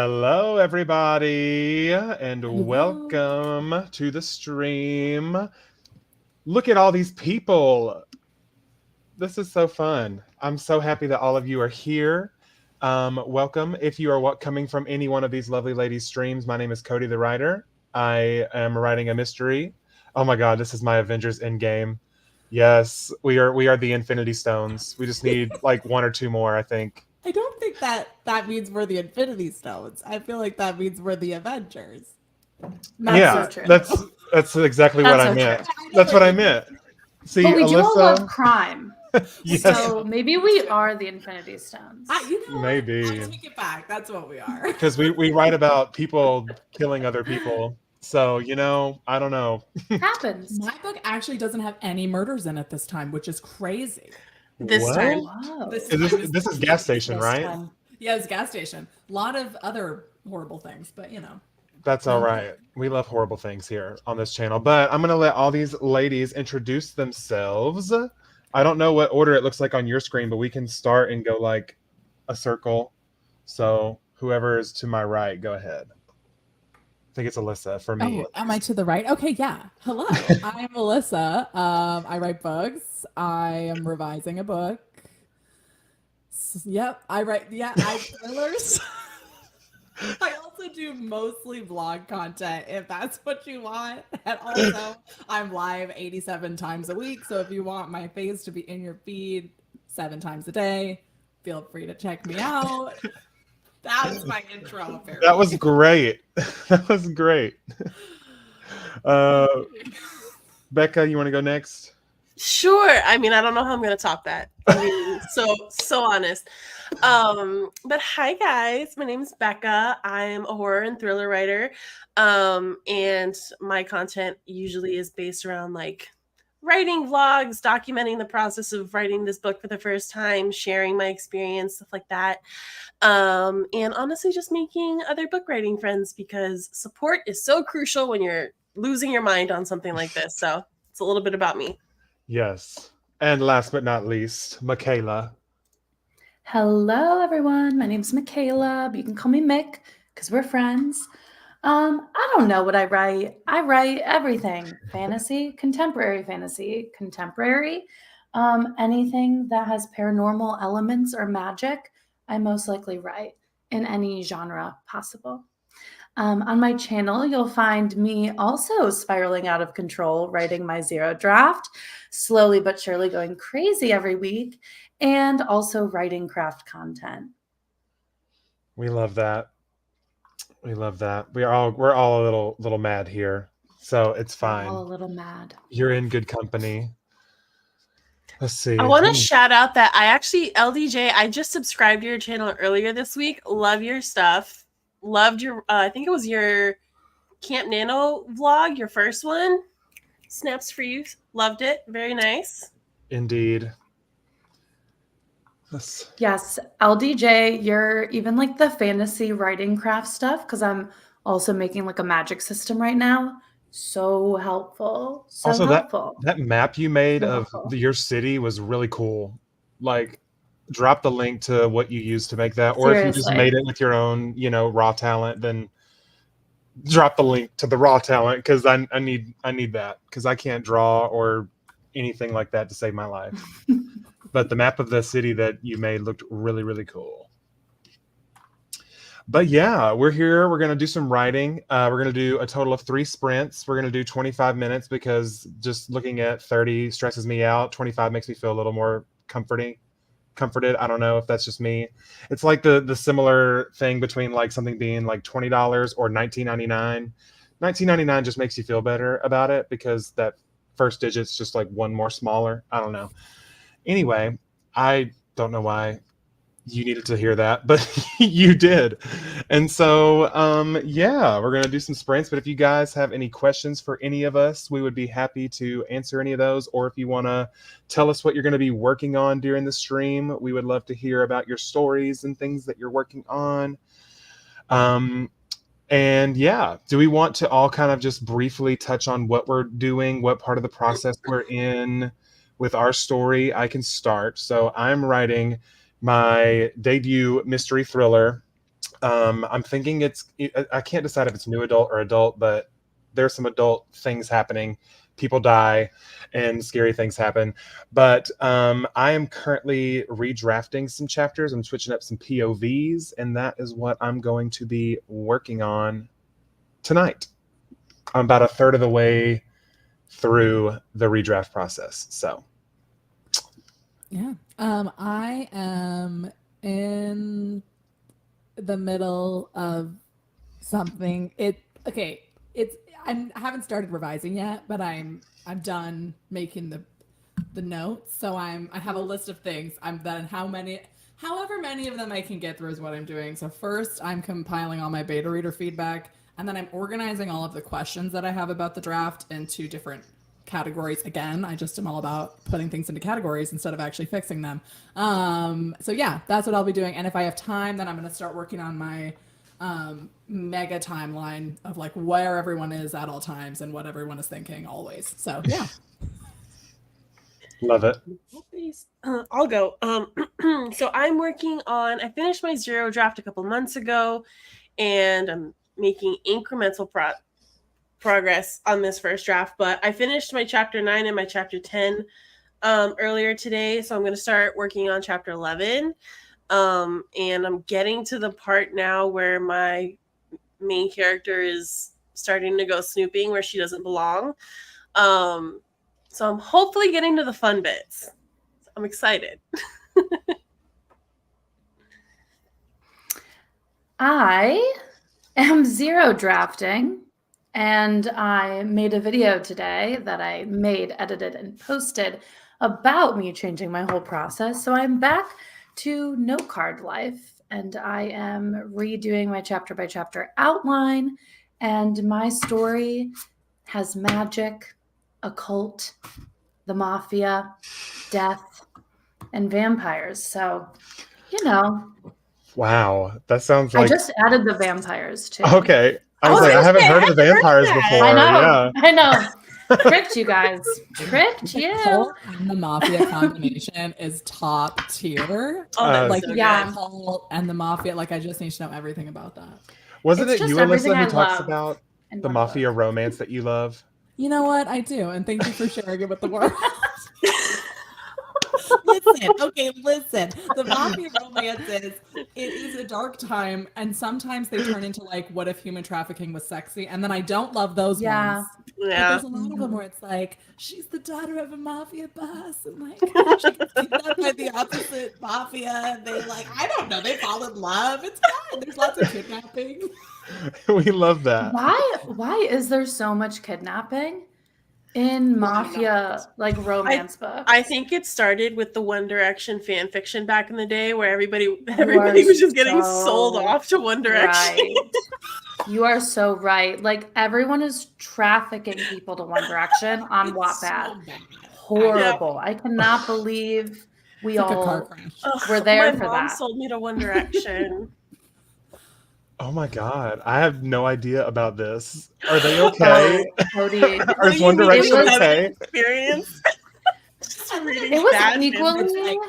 Hello, everybody, and welcome to the stream. Look at all these people. This is so fun. I'm so happy that all of you are here. Welcome. If you are coming from any one of these lovely ladies' streams, my name is Cody the Writer. I am writing a mystery. Oh my God, this is my Avengers Endgame. Yes, we are the Infinity Stones. We just need like one or two more, I think. I don't think that means we're the Infinity Stones. I feel like that means we're the Avengers. That's exactly what I meant. That's what I meant. See, but we Alyssa, do all love crime. Yes. So maybe we are the Infinity Stones. Maybe. I take it back. That's what we are. Because we write about people killing other people. So, I don't know. Happens. My book actually doesn't have any murders in it this time, which is crazy. This time. Wow. This is gas station, right? Time. Yeah, it's gas station. A lot of other horrible things, but That's all right. We love horrible things here on this channel. But I'm going to let all these ladies introduce themselves. I don't know what order it looks like on your screen, but we can start and go like a circle. So whoever is to my right, go ahead. I think it's Alyssa for me. Oh, am I to the right? Okay, yeah. Hello, I'm Alyssa. I write books. I am revising a book. Yep, I write thrillers. I also do mostly vlog content if that's what you want. And also, I'm live 87 times a week. So if you want my face to be in your feed 7 times a day, feel free to check me out. That's my intro, apparently. That was great. That was great. Becca, you want to go next? Sure. I mean, I don't know how I'm going to top that. I mean, so honest. But hi guys, my name is Becca. I'm a horror and thriller writer. And my content usually is based around like writing vlogs, documenting the process of writing this book for the first time, sharing my experience, stuff like that. And honestly, just making other book writing friends because support is so crucial when you're losing your mind on something like this. So it's a little bit about me. Yes. And last but not least, Michaela. Hello, everyone. My name's Michaela, but you can call me Mick because we're friends. I don't know what I write. I write everything. Fantasy, contemporary, anything that has paranormal elements or magic, I most likely write in any genre possible. On my channel, you'll find me also spiraling out of control, writing my 0 draft, slowly but surely going crazy every week, and also writing craft content. We love that. We love that. We're all a little mad here, so it's fine. We're all a little mad. You're in good company. Let's see. I want to shout out that LDJ, I just subscribed to your channel earlier this week. Love your stuff. Loved your, I think it was your Camp Nano vlog, your first one. Snaps for you. Loved it. Very nice. Indeed. Yes, LDJ, you're even like the fantasy writing craft stuff because I'm also making like a magic system right now. So helpful. So also, helpful. That map you made of your city was really cool. Like, drop the link to what you used to make that. Or Seriously. if you just made it with your own, raw talent, then drop the link to the raw talent because I need that because I can't draw or anything like that to save my life. But the map of the city that you made looked really, really cool. But yeah, we're here. We're going to do some writing. We're going to do a total of 3 sprints. We're going to do 25 minutes because just looking at 30 stresses me out. 25 makes me feel a little more comforted. I don't know if that's just me. It's like the similar thing between like something being like $20 or $19.99. $19.99 just makes you feel better about it because that first digit's just like one more smaller. I don't know. Anyway, I don't know why you needed to hear that, but you did. And so, yeah, we're going to do some sprints. But if you guys have any questions for any of us, we would be happy to answer any of those. Or if you want to tell us what you're going to be working on during the stream, we would love to hear about your stories and things that you're working on. And yeah, do we want to all kind of just briefly touch on what we're doing, what part of the process we're in with our story? I can start. So I'm writing my debut mystery thriller. I'm thinking I can't decide if it's new adult or adult, but there's some adult things happening. People die and scary things happen. But I am currently redrafting some chapters. I'm switching up some POVs, and that is what I'm going to be working on tonight. I'm about a third of the way through the redraft process. So Yeah. I am in the middle of something. I haven't started revising yet, but I'm done making the notes. So I have a list of things. I'm done. However many of them I can get through is what I'm doing. So first I'm compiling all my beta reader feedback, and then I'm organizing all of the questions that I have about the draft into different categories. Again, I just am all about putting things into categories instead of actually fixing them. So yeah, that's what I'll be doing. And if I have time, then I'm going to start working on my mega timeline of like where everyone is at all times and what everyone is thinking always. So yeah. love it. I'll go. So I'm working on, I finished my 0 draft a couple months ago, and I'm making incremental progress on this first draft, but I finished my chapter 9 and my chapter 10 earlier today. So I'm going to start working on chapter 11. And I'm getting to the part now where my main character is starting to go snooping where she doesn't belong. So I'm hopefully getting to the fun bits. I'm excited. I am 0 drafting, and I made a video today that I made, edited, and posted about me changing my whole process. So I'm back to note card life, and I am redoing my chapter by chapter outline, and my story has magic, occult, the mafia, death, and vampires. So, you know. Wow, that sounds like. I just added the vampires too. Okay, I was like, I haven't heard of the vampires before. I know. Tricked you guys. Tricked you. Cult and the mafia combination is top tier. So yeah. Cult and the mafia. Like, I just need to know everything about that. Wasn't It's it you, just everything Alyssa, who I talks love about in the one mafia book. romance that you love? You know what? I do. And thank you for sharing it with the world. Listen. The mafia romances, it is a dark time, and sometimes they turn into like, what if human trafficking was sexy? And then I don't love those Yeah. ones. Yeah. But there's a lot of them where it's like, she's the daughter of a mafia boss, and like she gets kidnapped by the opposite mafia, and they like, I don't know, they fall in love. It's fun. There's lots of kidnapping. We love that. Why is there so much kidnapping in mafia like romance books? I think it started with the One Direction fan fiction back in the day, where everybody was just getting sold off to One Direction. Right. You are so right. Like, everyone is trafficking people to One Direction on Wattpad. So Horrible. Yeah. I cannot believe we It's like a car all crash. were there for My mom that. sold me to One Direction. Oh my God, I have no idea about this. Are they okay? Cody, Is One Direction okay? Experience. it was equally.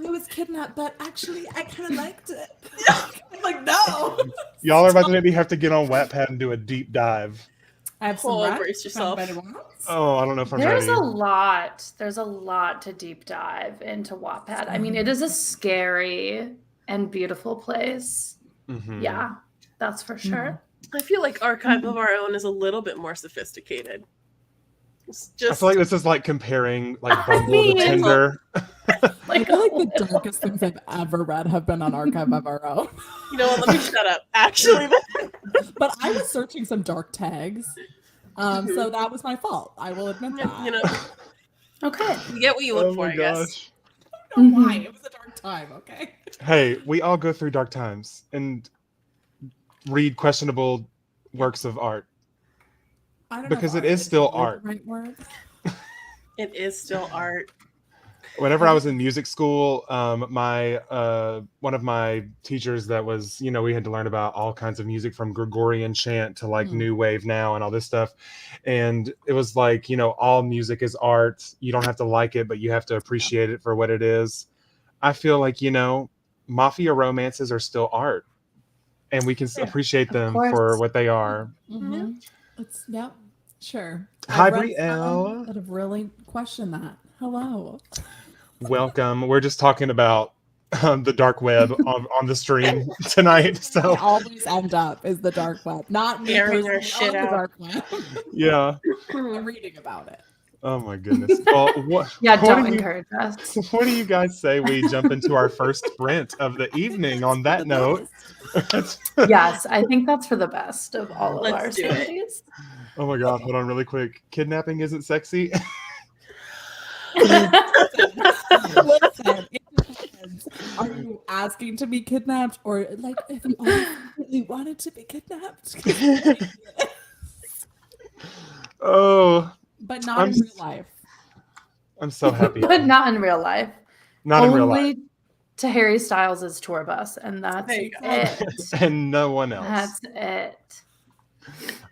I was kidnapped, but actually, I kind of liked it. I'm like, no. Y'all are about to maybe have to get on Wattpad and do a deep dive. I have some brace yourself. Oh, I don't know if I'm There's ready. There's a lot to deep dive into Wattpad. I mean, it is a scary and beautiful place. Mhm. Yeah, that's for sure. I feel like Archive of Our Own is a little bit more sophisticated. It's just, I feel like this is like comparing like I Bumble mean- to Tinder. I feel like the darkest things I've ever read have been on Archive of Our Own. you know what, let me shut up. Actually, But I was searching some dark tags. So that was my fault. I will admit that. you know, Okay. you get what you look for, I guess. Gosh. I don't know why. It was a dark time, okay? Hey, we all go through dark times and read questionable works of art. I don't know Because if it is still really art. the right word. It is still art. Whenever I was in music school, my one of my teachers that was, you know, we had to learn about all kinds of music from Gregorian chant to like new wave now and all this stuff. And it was like, you know, all music is art. You don't have to like it, but you have to appreciate it for what it is. I feel like, you know, mafia romances are still art. and we can appreciate Of them course. for what they are. Mm-hmm. It's yep, sure. Hi, I've read some Brielle. that have really questioned that. Hello. Welcome. We're just talking about the dark web on the stream tonight. I So always end up is the dark web, not me Airing our personally shit on the out. dark web. yeah. I'm reading about it. Oh my goodness. Well, Yeah, what don't do you encourage us. what do you guys say we jump into our first sprint of the evening on that note? Yes, I think that's for the best of all of Let's our do it. sanities. Oh my god, hold on really quick. Kidnapping isn't sexy. Listen, it depends. Are you asking to be kidnapped, or like if you really wanted to be kidnapped? Oh, But not in real life. I'm so happy. But not in real life. Not in real life. Only to Harry Styles' tour bus, and that's There you go. it. And no one else. That's it.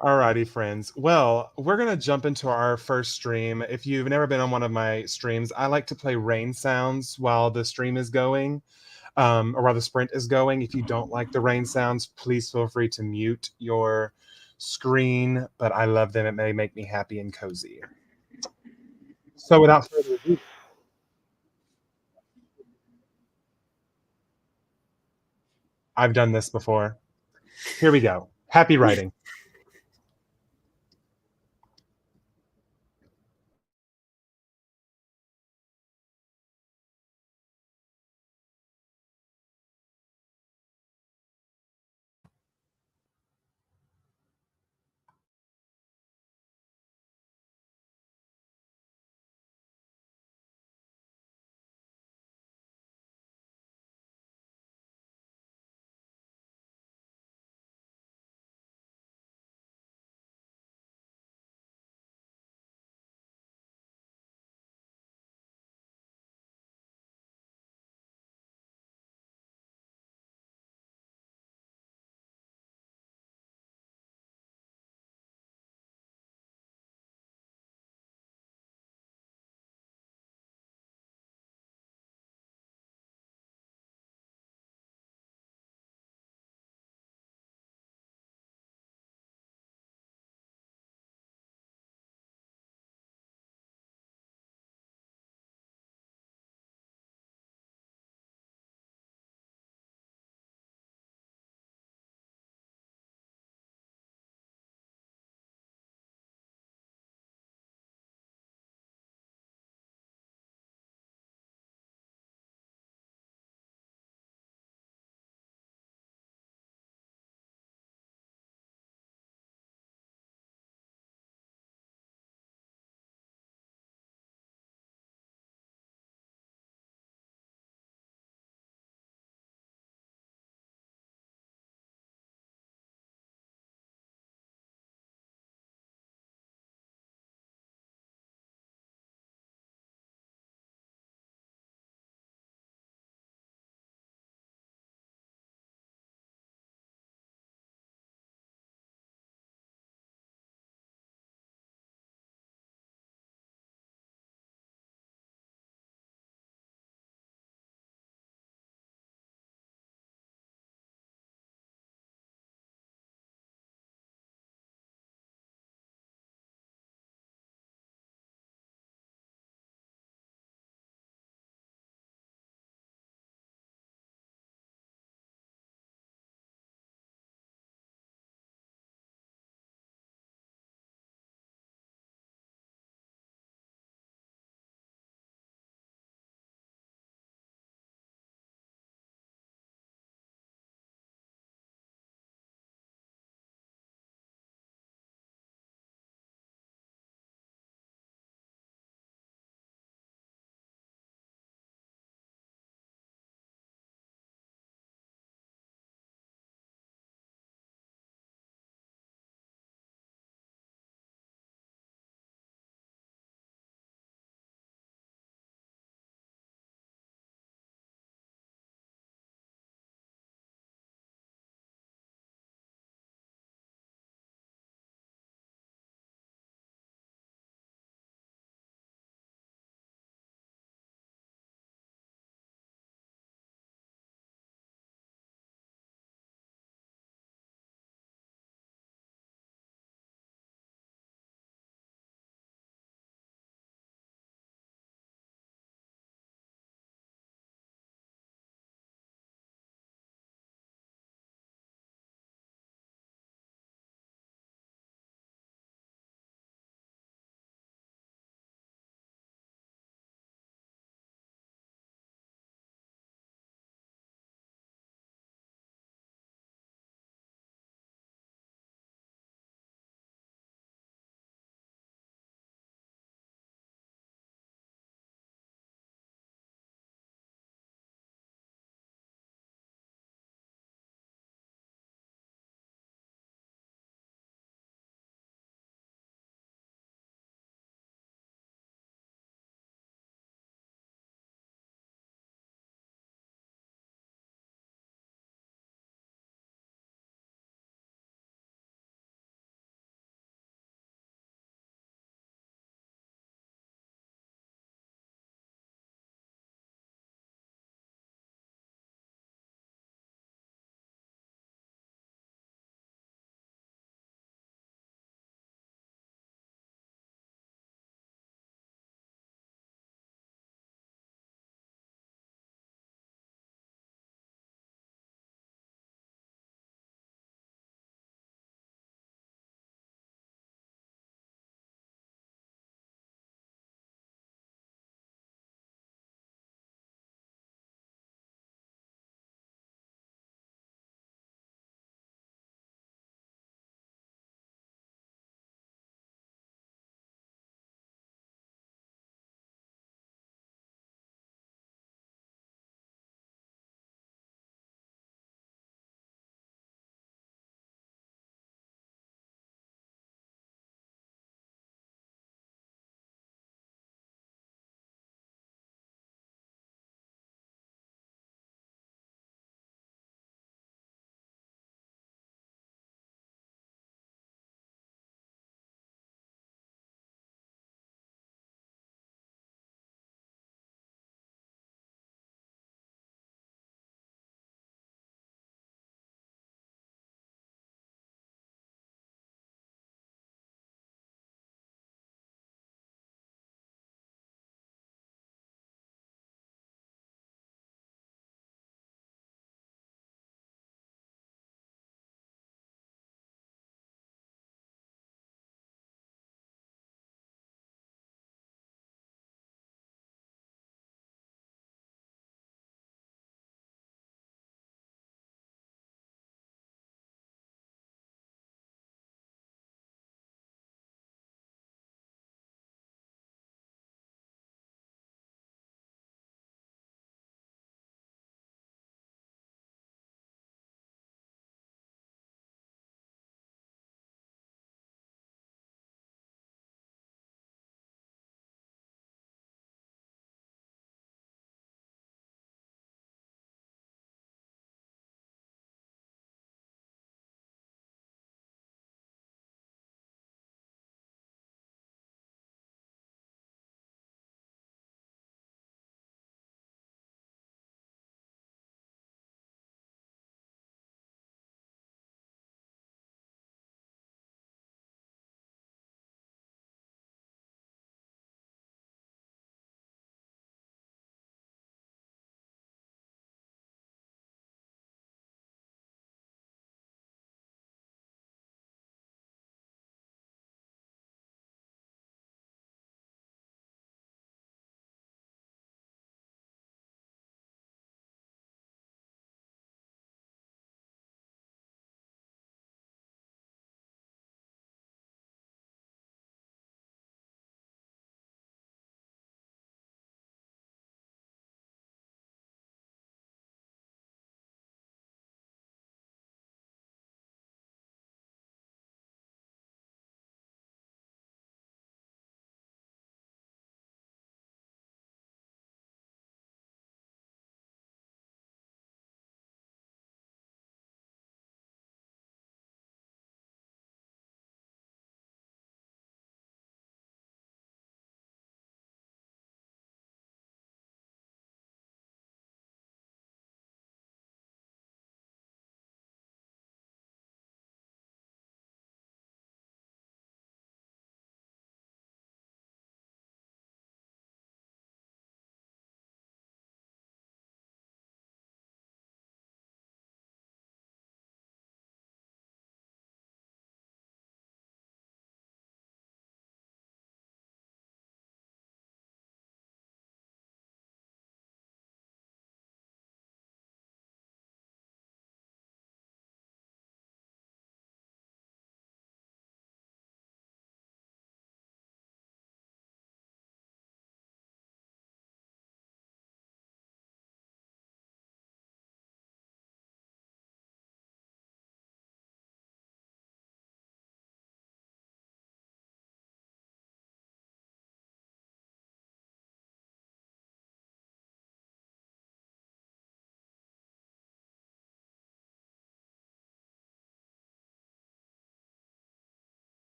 Alrighty, friends. Well, we're gonna jump into our first stream. If you've never been on one of my streams, I like to play rain sounds while the stream is going, or while the sprint is going. If you don't like the rain sounds, please feel free to mute your screen. But I love them; it may make me happy and cozy. So, without further ado, I've done this before. Here we go. Happy writing.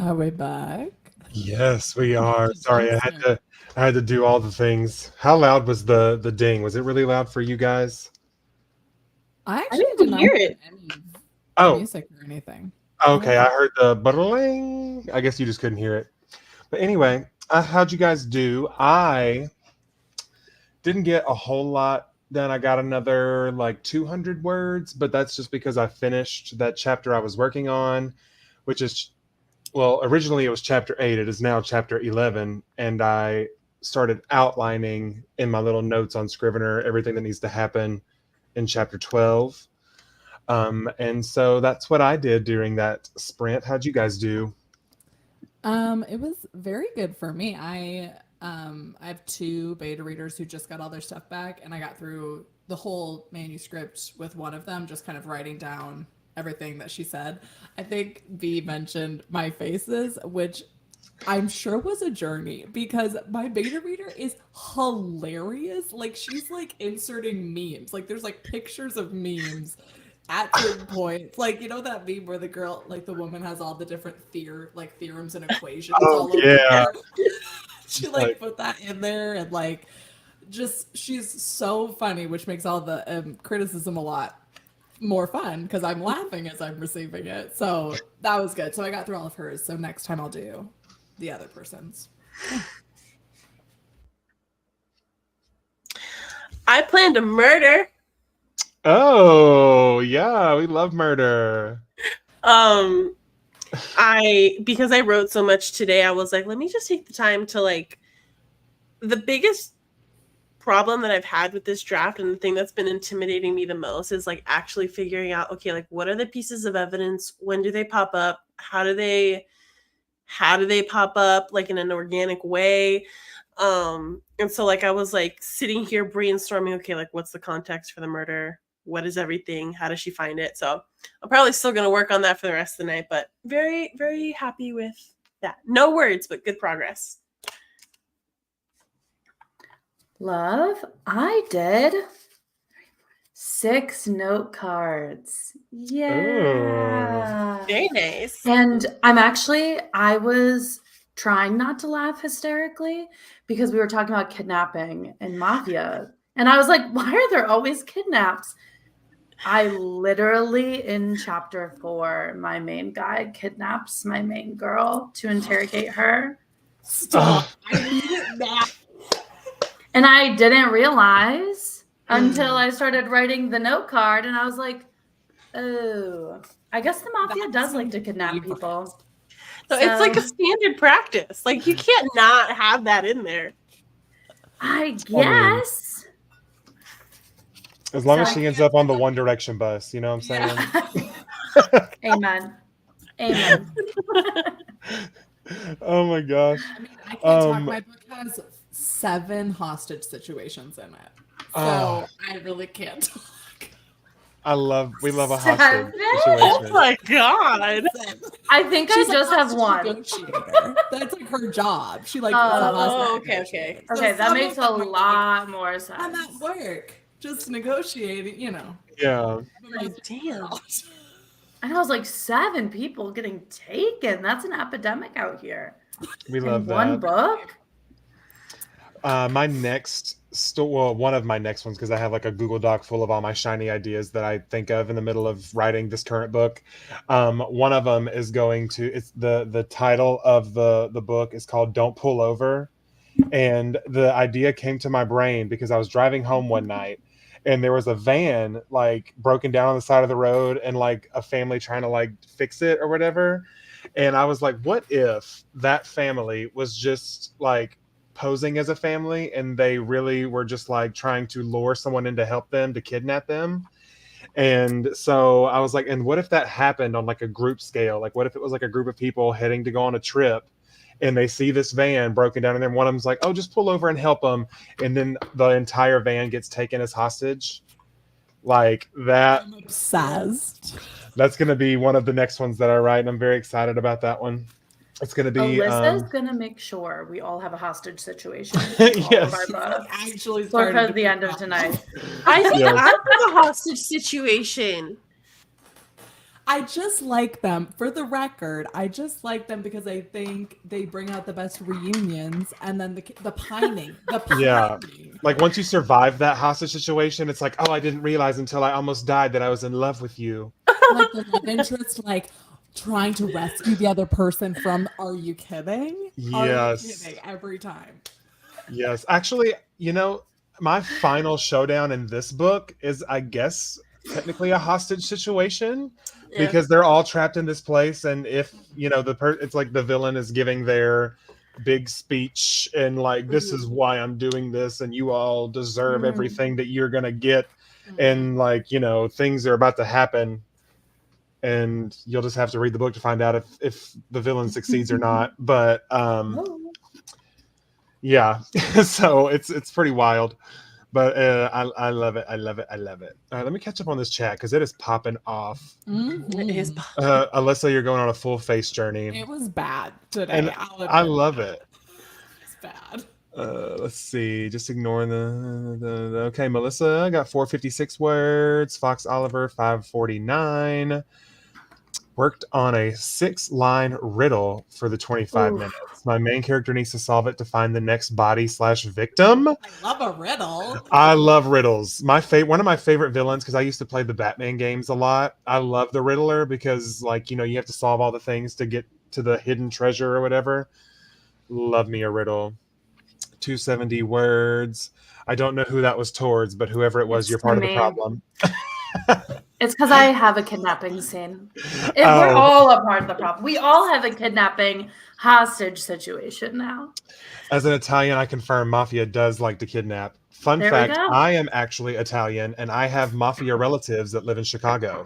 Are we back? Yes, we are. Sorry, I had to do all the things. How loud was the ding? Was it really loud for you guys? I I actually didn't did not hear hear it. any Oh, music or anything. okay. I heard the bling. I guess you just couldn't hear it. But anyway, how'd you guys do? I didn't get a whole lot done. I got another like 200 words, but that's just because I finished that chapter I was working on, which is, well, originally it was chapter 8. It is now chapter 11. And I started outlining in my little notes on Scrivener everything that needs to happen in chapter 12. And so that's what I did during that sprint. How'd you guys do? It was very good for me. I have 2 beta readers who just got all their stuff back, and I got through the whole manuscript with one of them, just kind of writing down everything that she said. I think V mentioned my faces, which I'm sure was a journey because my beta reader is hilarious. Like she's like inserting memes. Like there's like pictures of memes at certain points. Like you know that meme where the girl, like the woman has all the different theorems and equations all over Yeah. her. She like put that in there and like just she's so funny, which makes all the criticism a lot more fun because I'm laughing as I'm receiving it. So that was good. So I got through all of hers. So next time I'll do the other person's. I planned a murder. Oh, yeah, we love murder. Because I wrote so much today, I was like, let me just take the time to like the biggest problem that I've had with this draft and the thing that's been intimidating me the most is like actually figuring out, okay, like what are the pieces of evidence? When do they pop up? How do they pop up like in an organic way? And so like I was like sitting here brainstorming, okay, like what's the context for the murder? What is everything? How does she find it? So I'm probably still going to work on that for the rest of the night, but very, very happy with that. No words, but good progress. Love, I did 6 note cards. Yeah. Very nice. And I was trying not to laugh hysterically because we were talking about kidnapping and mafia. And I was like, why are there always kidnaps? I literally, in chapter 4, my main guy kidnaps my main girl to interrogate her. Stop. I need it now. And I didn't realize until I started writing the note card, and I was like, oh, I guess the mafia does like to kidnap people. So it's like a standard practice. Like you can't not have that in there. I guess. As long as she ends up on the One Direction bus, you know what I'm saying? Yeah. Amen. Amen. Oh my gosh. I mean, I can't talk. My book has 7 hostage situations in it. So I really can't talk. We love a hostage 7? situation. Oh my god. I think I just have 1. Negotiator. That's like her job. She like okay. Okay, that makes a lot more sense. I'm at work. Just negotiating, you know. Yeah. Like, damn. And I was like, 7 people getting taken. That's an epidemic out here. We love that. One book? My next one of my next ones, because I have like a Google Doc full of all my shiny ideas that I think of in the middle of writing this current book. One of them is it's the title of the book is called Don't Pull Over. And the idea came to my brain because I was driving home one night and there was a van like broken down on the side of the road and like a family trying to like fix it or whatever. And I was like, what if that family was just like posing as a family and they really were just like trying to lure someone in to help them, to kidnap them? And so I was like, and what if that happened on like a group scale? Like what if it was like a group of people heading to go on a trip and they see this van broken down and then one of them's like, oh, just pull over and help them. And then the entire van gets taken as hostage. Like that. I'm obsessed. That's going to be one of the next ones that I write. And I'm very excited about that one. It's going to be. Alyssa's going to make sure we all have a hostage situation. Yes. All of our books. Actually, for the end of tonight. I think I have a hostage situation. I just like them. For the record, I just like them because I think they bring out the best reunions, and then the pining, Yeah. Like once you survive that hostage situation, it's like, oh, I didn't realize until I almost died that I was in love with you. Like the love interest, like trying to rescue the other person from. Are you kidding? Are you Yes. kidding? Every time. Yes. Actually, my final showdown in this book is, I guess, technically a hostage situation Yeah. because they're all trapped in this place, and if it's like the villain is giving their big speech and like, this is why I'm doing this, and you all deserve everything that you're gonna get, and like things are about to happen, and you'll just have to read the book to find out if the villain succeeds or not. But yeah, so it's pretty wild. But I love it. I love it. I love it. All right, let me catch up on this chat because it is popping off. It is. Alyssa, you're going on a full face journey. It was bad today. And I love it. It's bad. Let's see. Just ignoring the okay. Melissa, I got 456 words. Fox Oliver 549. Worked on a 6-line riddle for the 25 minutes. My main character needs to solve it to find the next body/victim. I love a riddle. I love riddles. One of my favorite villains, because I used to play the Batman games a lot. I love the Riddler because, like, you have to solve all the things to get to the hidden treasure or whatever. Love me a riddle. 270 words. I don't know who that was towards, but whoever it was, you're part of the problem. It's because I have a kidnapping scene. We're all a part of the problem. We all have a kidnapping hostage situation now. As an Italian, I confirm mafia does like to kidnap. Fun fact, I am actually Italian, and I have mafia relatives that live in Chicago.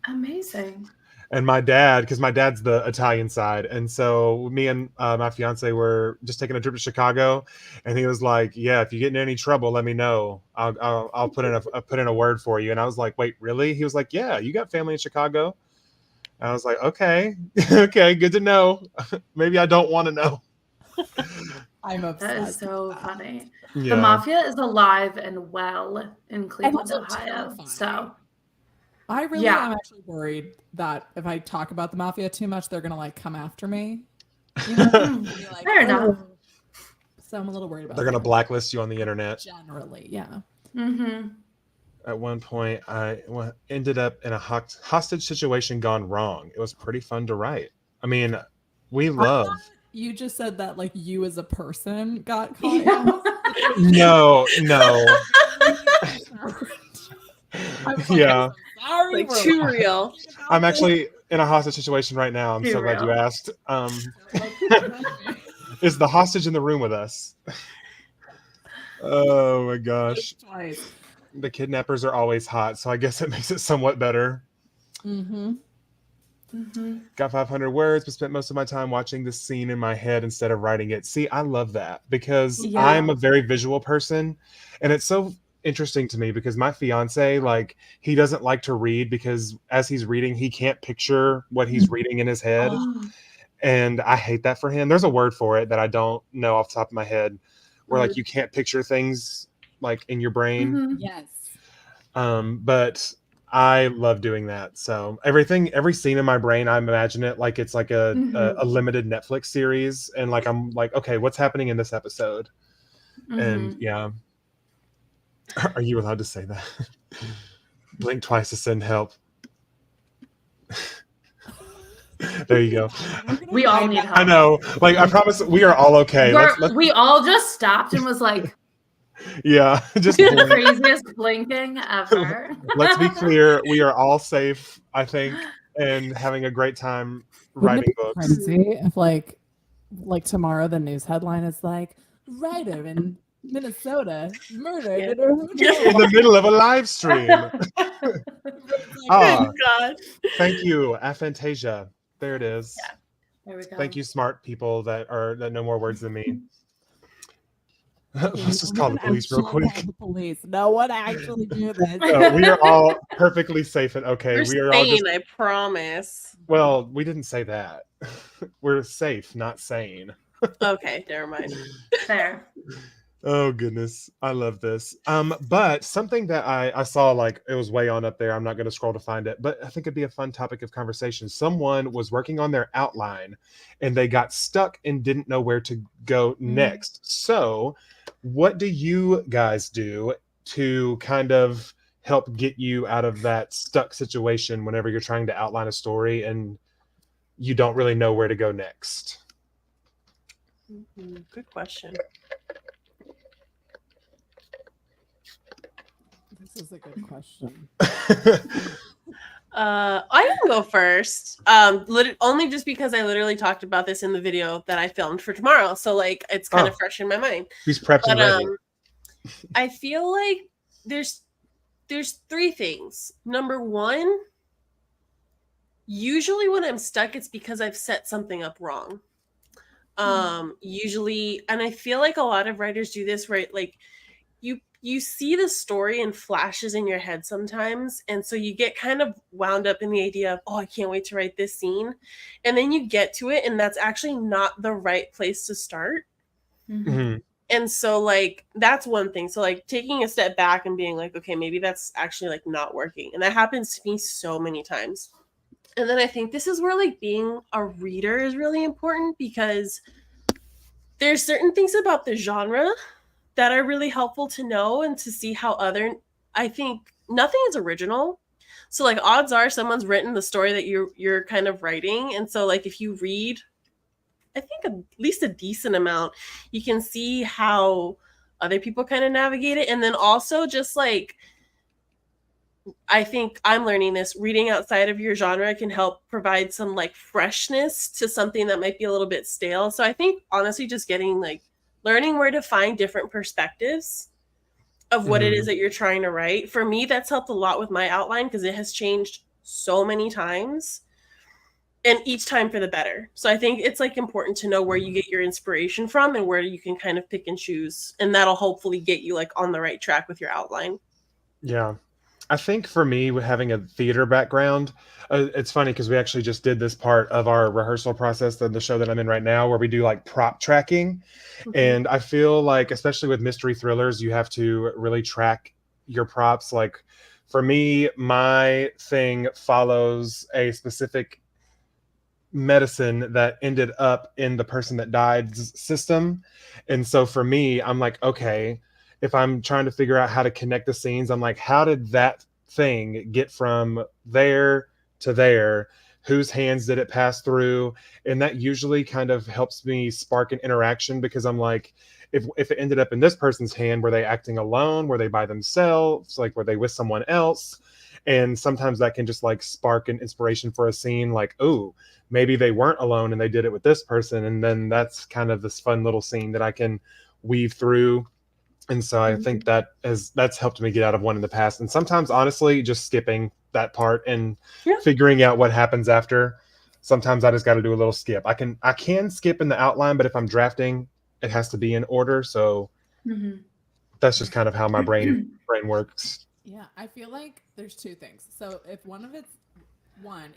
Amazing. And my dad, because my dad's the Italian side, and so me and my fiance were just taking a trip to Chicago, and he was like, "Yeah, if you get in any trouble, let me know. I'll put in a word for you." And I was like, "Wait, really?" He was like, "Yeah, you got family in Chicago." And I was like, "Okay, okay, good to know. Maybe I don't want to know." I'm obsessed. That is so funny. Yeah. The mafia is alive and well in Cleveland, Ohio. Terrifying. So I really am actually worried that if I talk about the mafia too much, they're gonna like come after me. Like, fair enough. So I'm a little worried about. They're gonna blacklist you on the internet. Generally, yeah. At one point, I ended up in a hostage situation gone wrong. It was pretty fun to write. I mean, we love. You just said that like you as a person got caught. No. Yeah. Sorry, like too real. I'm actually in a hostage situation right now. I'm so glad you asked. Is the hostage in the room with us? Oh my gosh. The kidnappers are always hot, so I guess it makes it somewhat better. Got 500 words, but spent most of my time watching this scene in my head instead of writing it. See, I love that because I'm a very visual person, and it's so interesting to me because my fiance, like, he doesn't like to read because as he's reading, he can't picture what he's reading in his head. And I hate that for him. There's a word for it that I don't know off the top of my head where like you can't picture things like in your brain. Yes. But I love doing that. So every scene in my brain, I imagine it like it's like a limited Netflix series. And like, I'm like, okay, what's happening in this episode? And yeah. Are you allowed to say that? Blink twice to send help. There you go. We all need help. I know. Like, I promise we are all okay. We all just stopped and was like, yeah, just the craziest blinking ever. Let's be clear. We are all safe, I think, and having a great time writing books. Crazy if like tomorrow the news headline is like, writer in Minnesota murdered in the middle of a live stream. Oh God! Thank you, aphantasia. There it is. Yeah. There we go. Thank you, smart people that know more words than me. Let's just call the police real quick. No one actually do this. No, we are all perfectly safe and okay. We're sane, all just... I promise. Well, we didn't say that. We're safe, not sane. Okay, never mind. Fair. Oh goodness, I love this. But something that I saw, like it was way on up there. I'm not going to scroll to find it, but I think it'd be a fun topic of conversation. Someone was working on their outline, and they got stuck and didn't know where to go next. So, what do you guys do to kind of help get you out of that stuck situation whenever you're trying to outline a story and you don't really know where to go next? Good question. This is a good question. I can go first. Only just because I literally talked about this in the video that I filmed for tomorrow, so like it's kind of fresh in my mind. He's prepped and ready. I feel like there's three things. Number one, usually when I'm stuck, it's because I've set something up wrong. Usually, and I feel like a lot of writers do this, right? Like you see the story in flashes in your head sometimes, and so you get kind of wound up in the idea of, oh, I can't wait to write this scene, and then you get to it and that's actually not the right place to start. And so like that's one thing. So like taking a step back and being like, okay, maybe that's actually like not working, and that happens to me so many times. And then I think this is where like being a reader is really important, because there's certain things about the genre that are really helpful to know and to see how I think nothing is original. So like odds are someone's written the story that you're kind of writing. And so like if you read, I think at least a decent amount, you can see how other people kind of navigate it. And then also just like, I think I'm learning this, reading outside of your genre can help provide some like freshness to something that might be a little bit stale. So I think honestly, just getting like learning where to find different perspectives of what it is that you're trying to write. For me, that's helped a lot with my outline because it has changed so many times, and each time for the better. So I think it's like important to know where you get your inspiration from and where you can kind of pick and choose, and that'll hopefully get you like on the right track with your outline. Yeah. I think for me, with having a theater background, it's funny because we actually just did this part of our rehearsal process in the show that I'm in right now, where we do like prop tracking. And I feel like, especially with mystery thrillers, you have to really track your props. Like for me, my thing follows a specific medicine that ended up in the person that died's system. And so for me, I'm like, okay, if I'm trying to figure out how to connect the scenes, I'm like, how did that thing get from there to there? Whose hands did it pass through? And that usually kind of helps me spark an interaction, because I'm like, if it ended up in this person's hand, were they acting alone? Were they by themselves? Like, were they with someone else? And sometimes that can just like spark an inspiration for a scene, like, oh, maybe they weren't alone and they did it with this person. And then that's kind of this fun little scene that I can weave through. And so I think that's helped me get out of one in the past. And sometimes, honestly, just skipping that part and figuring out what happens after. Sometimes I just got to do a little skip. I can skip in the outline, but if I'm drafting, it has to be in order. So that's just kind of how my brain works. Yeah, I feel like there's two things. So if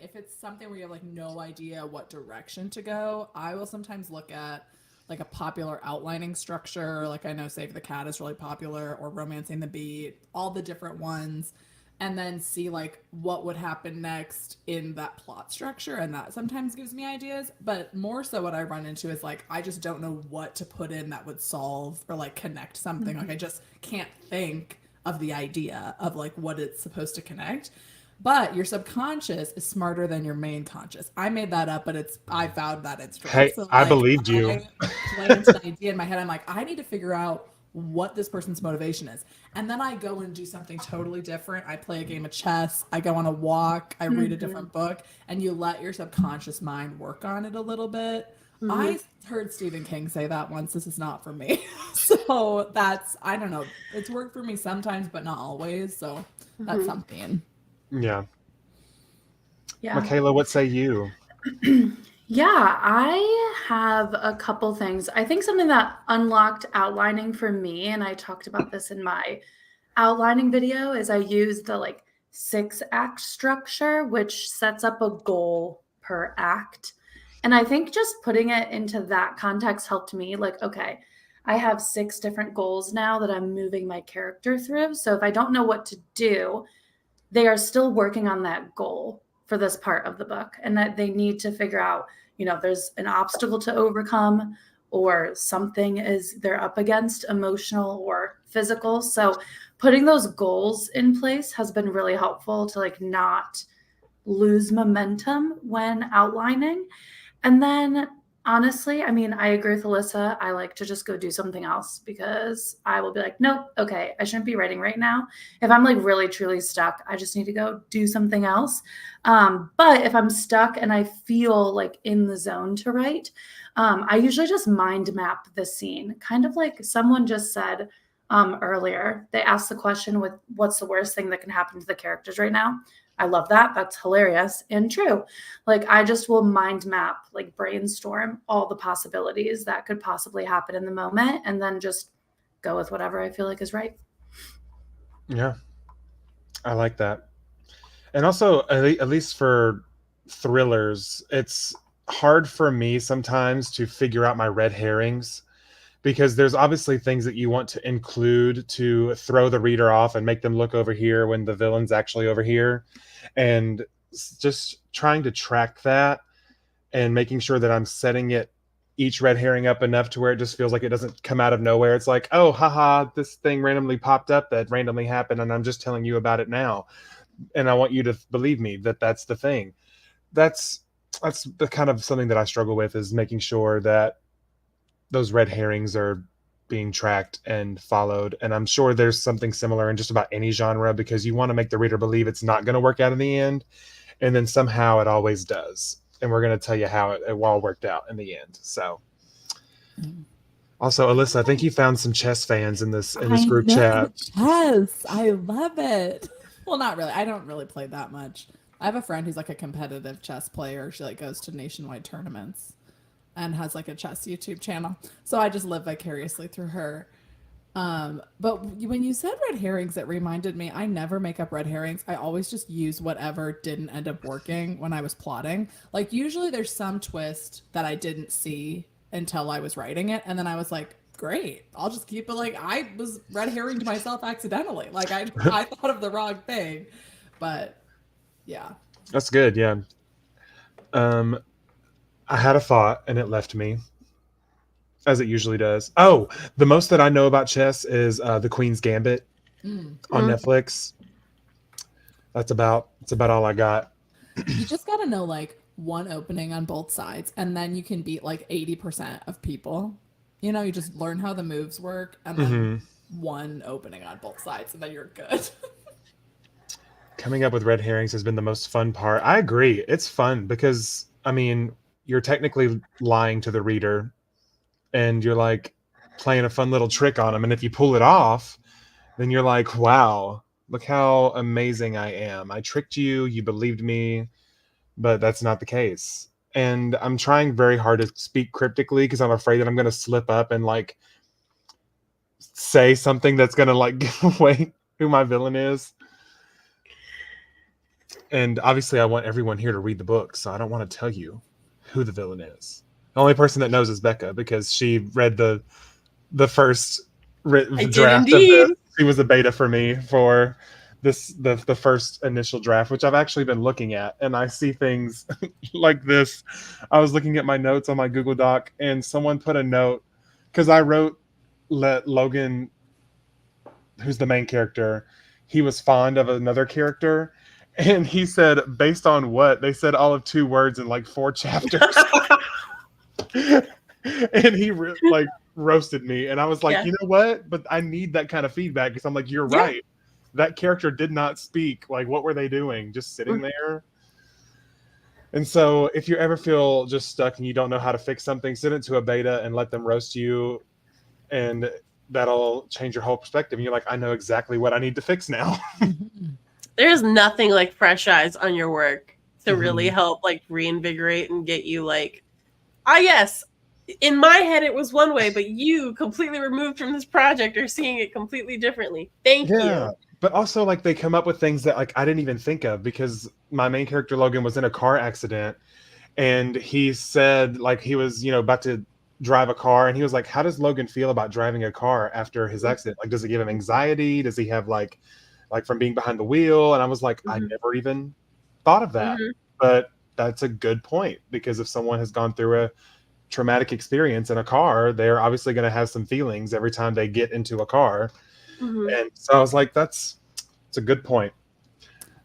if it's something where you have like no idea what direction to go, I will sometimes look at like a popular outlining structure. Like I know Save the Cat is really popular, or Romancing the Beat, all the different ones, and then see like what would happen next in that plot structure. And that sometimes gives me ideas, but more so what I run into is like, I just don't know what to put in that would solve or like connect something. Like I just can't think of the idea of like what it's supposed to connect. But your subconscious is smarter than your main conscious. I made that up, but I found that it's true. Hey, so, I believed you. I play into an idea in my head. I'm like, I need to figure out what this person's motivation is. And then I go and do something totally different. I play a game of chess. I go on a walk. I read a different book. And you let your subconscious mind work on it a little bit. I heard Stephen King say that once. This is not for me. So I don't know. It's worked for me sometimes, but not always. So that's something. Yeah. Michaela, what say you? Yeah, I have a couple things. I think something that unlocked outlining for me, and I talked about this in my outlining video, is I use the like 6-act structure, which sets up a goal per act. And I think just putting it into that context helped me. Like, okay, I have 6 different goals now that I'm moving my character through. So if I don't know what to do, they are still working on that goal for this part of the book, and that they need to figure out, there's an obstacle to overcome or something is they're up against, emotional or physical. So putting those goals in place has been really helpful to like not lose momentum when outlining. And then honestly, I mean, I agree with Alyssa. I like to just go do something else because I will be like, nope, okay, I shouldn't be writing right now. If I'm like really truly stuck, I just need to go do something else. But if I'm stuck and I feel like in the zone to write, I usually just mind map the scene, kind of like someone just said earlier. They asked the question with what's the worst thing that can happen to the characters right now? I love that. That's hilarious and true. Like I just will mind map, like brainstorm all the possibilities that could possibly happen in the moment and then just go with whatever I feel like is right. Yeah, I like that. And also, at least for thrillers, it's hard for me sometimes to figure out my red herrings because there's obviously things that you want to include to throw the reader off and make them look over here when the villain's actually over here. And just trying to track that and making sure that I'm setting each red herring up enough to where it just feels like it doesn't come out of nowhere. It's like, oh, haha, this thing randomly popped up that randomly happened, and I'm just telling you about it now. And I want you to believe me that that's the thing. That's the kind of something that I struggle with, is making sure that those red herrings are being tracked and followed. And I'm sure there's something similar in just about any genre, because you want to make the reader believe it's not going to work out in the end. And then somehow it always does. And we're going to tell you how it all worked out in the end. So also, Alyssa, I think you found some chess fans in this group chat. Chess. I love it. Well, not really. I don't really play that much. I have a friend who's like a competitive chess player. She like goes to nationwide tournaments and has like a chess YouTube channel. So I just live vicariously through her. But when you said red herrings, it reminded me, I never make up red herrings. I always just use whatever didn't end up working when I was plotting. Like usually there's some twist that I didn't see until I was writing it. And then I was like, great, I'll just keep it like I was red herring to myself accidentally. Like I thought of the wrong thing. But yeah. That's good. Yeah. I had a thought and it left me, as it usually does. Oh, the most that I know about chess is The Queen's Gambit on Netflix. That's about all I got. You just got to know like one opening on both sides, and then you can beat like 80% of people. You just learn how the moves work, and then one opening on both sides, and then you're good. Coming up with red herrings has been the most fun part. I agree. It's fun because, I mean, you're technically lying to the reader and you're like playing a fun little trick on them. And if you pull it off, then you're like, wow, look how amazing I am. I tricked you. You believed me, but that's not the case. And I'm trying very hard to speak cryptically because I'm afraid that I'm going to slip up and like say something that's going to like give away who my villain is. And obviously I want everyone here to read the book, so I don't want to tell you who the villain is. The only person that knows is Becca, because she read the first draft of this. She was a beta for me for the first initial draft, which I've actually been looking at, and I see things like this. I was looking at my notes on my Google Doc, and someone put a note, because I wrote, let Logan, who's the main character, he was fond of another character. And he said, based on what? They said all of 2 words in like 4 chapters. And he like roasted me. And I was like, you know what? But I need that kind of feedback, because I'm like, you're right. That character did not speak. Like, what were they doing? Just sitting there? And so if you ever feel just stuck and you don't know how to fix something, send it to a beta and let them roast you. And that'll change your whole perspective. And you're like, I know exactly what I need to fix now. There's nothing like fresh eyes on your work to really help like reinvigorate and get you like, yes, in my head it was one way, but you completely removed from this project are seeing it completely differently. Thank you. But also like they come up with things that like I didn't even think of, because my main character Logan was in a car accident, and he said like he was, about to drive a car, and he was like, how does Logan feel about driving a car after his accident? Like, does it give him anxiety? Does he have like from being behind the wheel? And I was like, I never even thought of that. But that's a good point, because if someone has gone through a traumatic experience in a car, they're obviously going to have some feelings every time they get into a car. And so I was like, it's a good point.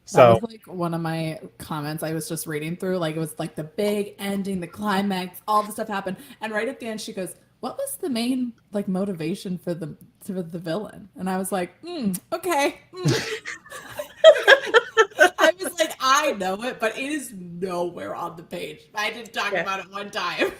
That So was like one of my comments I was just reading through. Like it was like the big ending, the climax, all the stuff happened, and right at the end, she goes, "What was the main like motivation for the villain?" And I was like, "Okay." I was like, I know it, but it is nowhere on the page. I didn't talk about it one time.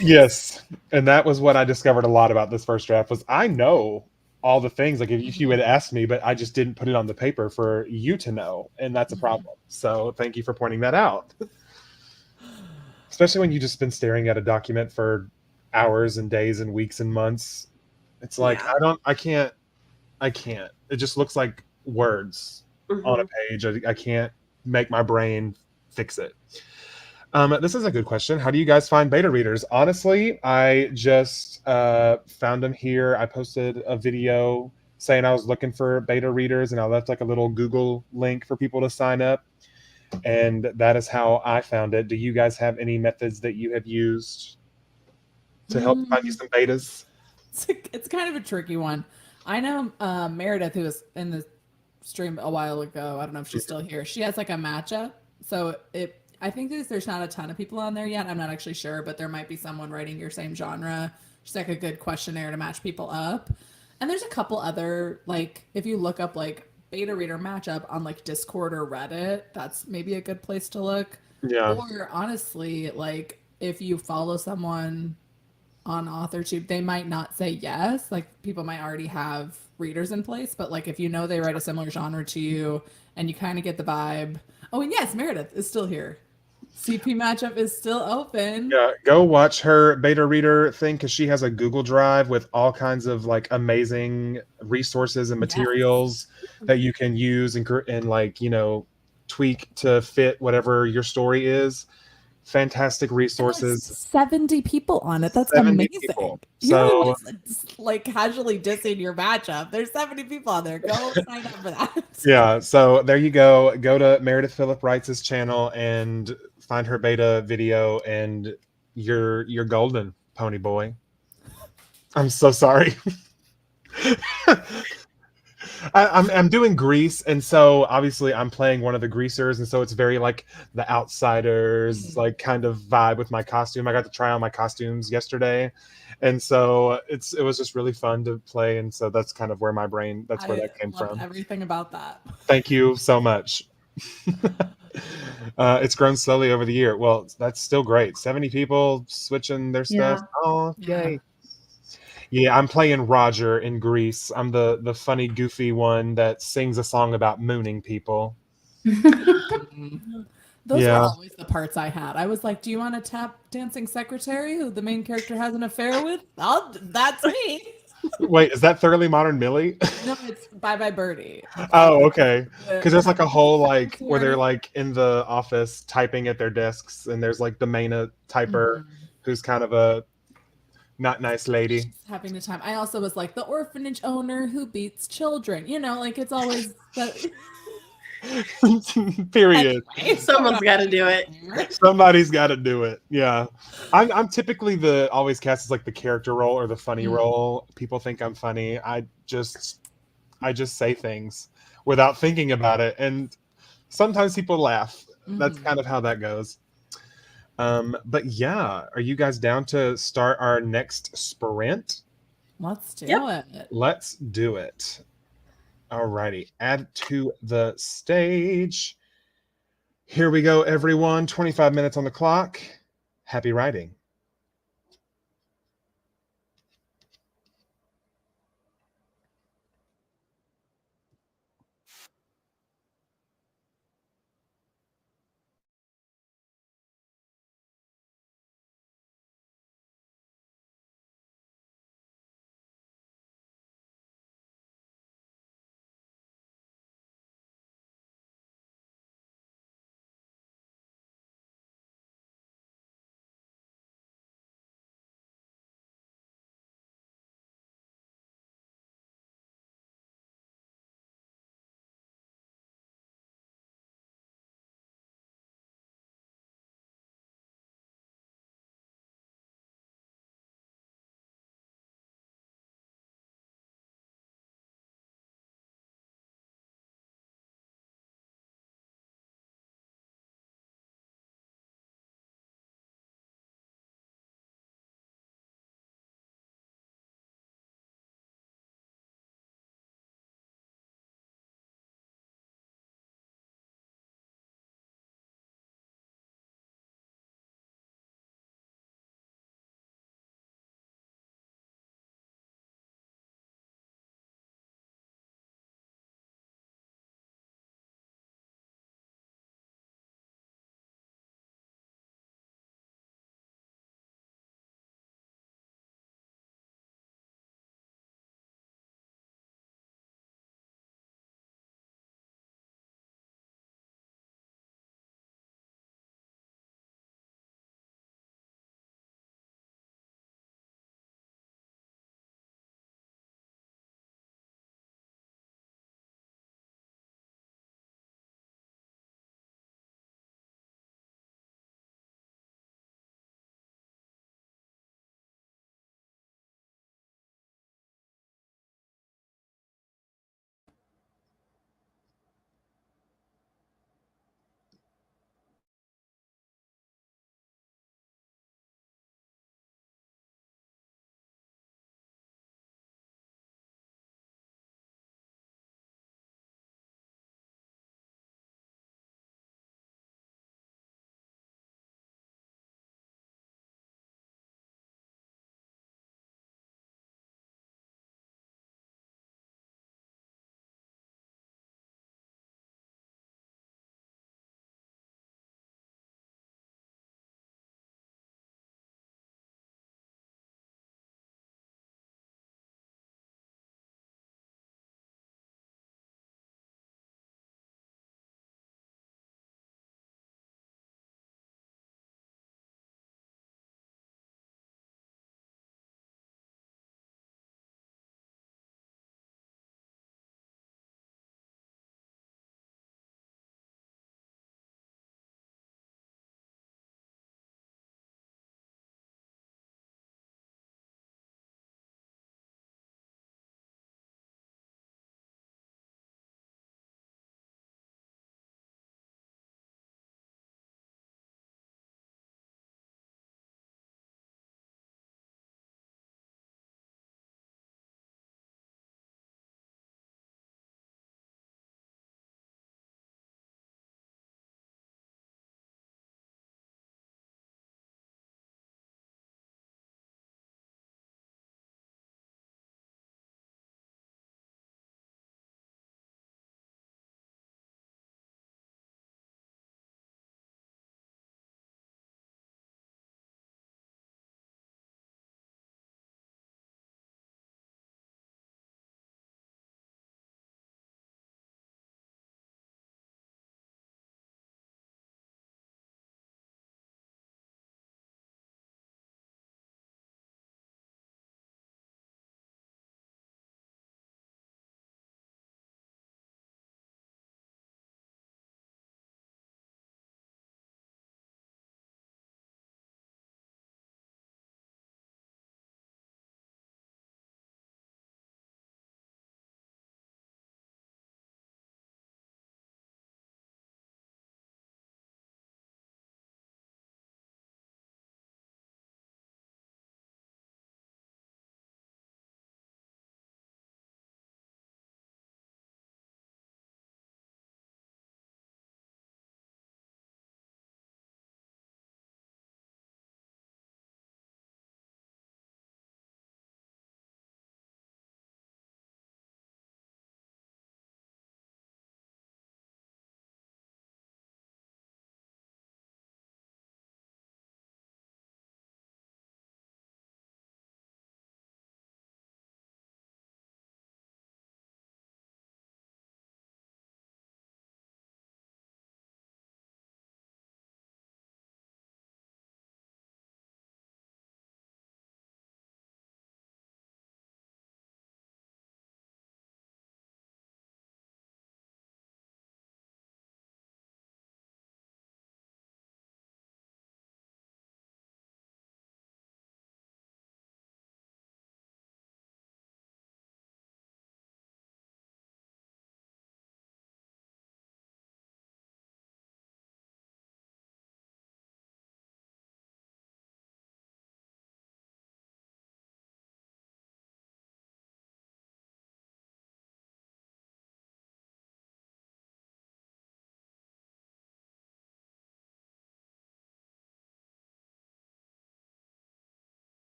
yes, and that was what I discovered a lot about this first draft, was I know all the things, like if you had asked me, but I just didn't put it on the paper for you to know, and that's a problem. So thank you for pointing that out. Especially when you just been staring at a document for hours and days and weeks and months. It's like, I can't. It just looks like words on a page. I can't make my brain fix it. This is a good question. How do you guys find beta readers? Honestly, I just found them here. I posted a video saying I was looking for beta readers, and I left like a little Google link for people to sign up. And that is how I found it. Do you guys have any methods that you have used to help find you some betas? It's kind of a tricky one. I know Meredith, who was in the stream a while ago. I don't know if she's still here. She has like a matchup. So I think there's not a ton of people on there yet. I'm not actually sure, but there might be someone writing your same genre. Just like a good questionnaire to match people up. And there's a couple other, like, if you look up like beta reader matchup on like Discord or Reddit, that's maybe a good place to look. Yeah. Or honestly, like if you follow someone on AuthorTube, they might not say yes. Like people might already have readers in place, but like if you know they write a similar genre to you and you kind of get the vibe. Oh, and yes, Meredith is still here. CP matchup is still open. Yeah, go watch her beta reader thing, because she has a Google Drive with all kinds of like amazing resources and materials that you can use and like, tweak to fit whatever your story is. Fantastic resources. 70 people on it. That's 70 amazing. people. You're So like casually dissing your matchup. There's 70 people on there. Go sign up for that. yeah, so there you go. Go to Meredith Phillip Wrights' channel and find her beta video, and you're golden, pony boy. I'm so sorry. I'm doing Grease, and so obviously I'm playing one of the greasers, and so it's very like the Outsiders like kind of vibe with my costume. I got to try on my costumes yesterday, and so it was just really fun to play, and so that's kind of where that's where that came from. Everything about that. Thank you so much. It's grown slowly over the year. Well, that's still great. 70 people switching their stuff. Oh, yay. Yeah, I'm playing Roger in Grease. I'm the funny, goofy one that sings a song about mooning people. Those were always the parts I had. I was like, do you want a tap dancing secretary who the main character has an affair with? That's me. Wait, is that Thoroughly Modern Millie? No, it's Bye Bye Birdie. Oh, okay. Because there's like a whole like where they're like in the office typing at their desks, and there's like the main typer who's kind of a not nice lady. Having the time. I also was like the orphanage owner who beats children. Like it's always that. Period. Anyway, someone's got to do it. Somebody's got to do it. Yeah, I'm typically always cast as like the character role or the funny role. People think I'm funny. I just say things without thinking about it, and sometimes people laugh. That's kind of how that goes. But yeah, are you guys down to start our next sprint? Let's do it. Let's do it. Alrighty, add to the stage. Here we go, everyone. 25 minutes on the clock. Happy writing.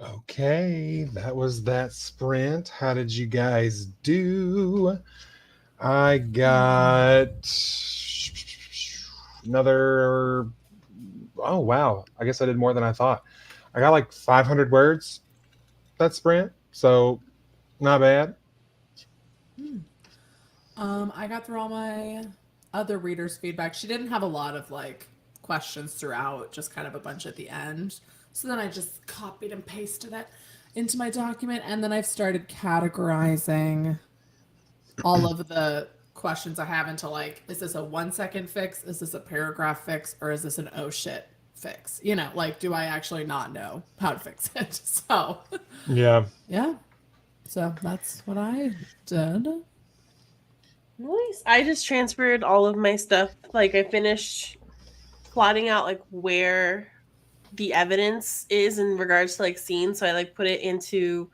Okay, that was that sprint. How did you guys do? I got another. Oh, wow. I guess I did more than I thought. I got like 500 words that sprint. So not bad. I got through all my other readers' feedback. She didn't have a lot of like questions throughout, just kind of a bunch at the end. So then I just copied and pasted it into my document, and then I've started categorizing all of the questions I have into like, is this a 1 second fix? Is this a paragraph fix? Or is this an oh shit fix? You know, like, do I actually not know how to fix it? So, Yeah. yeah. So that's what I did. Nice. I just transferred all of my stuff. Like I finished plotting out like where the evidence is in regards to like scenes. So I like put it into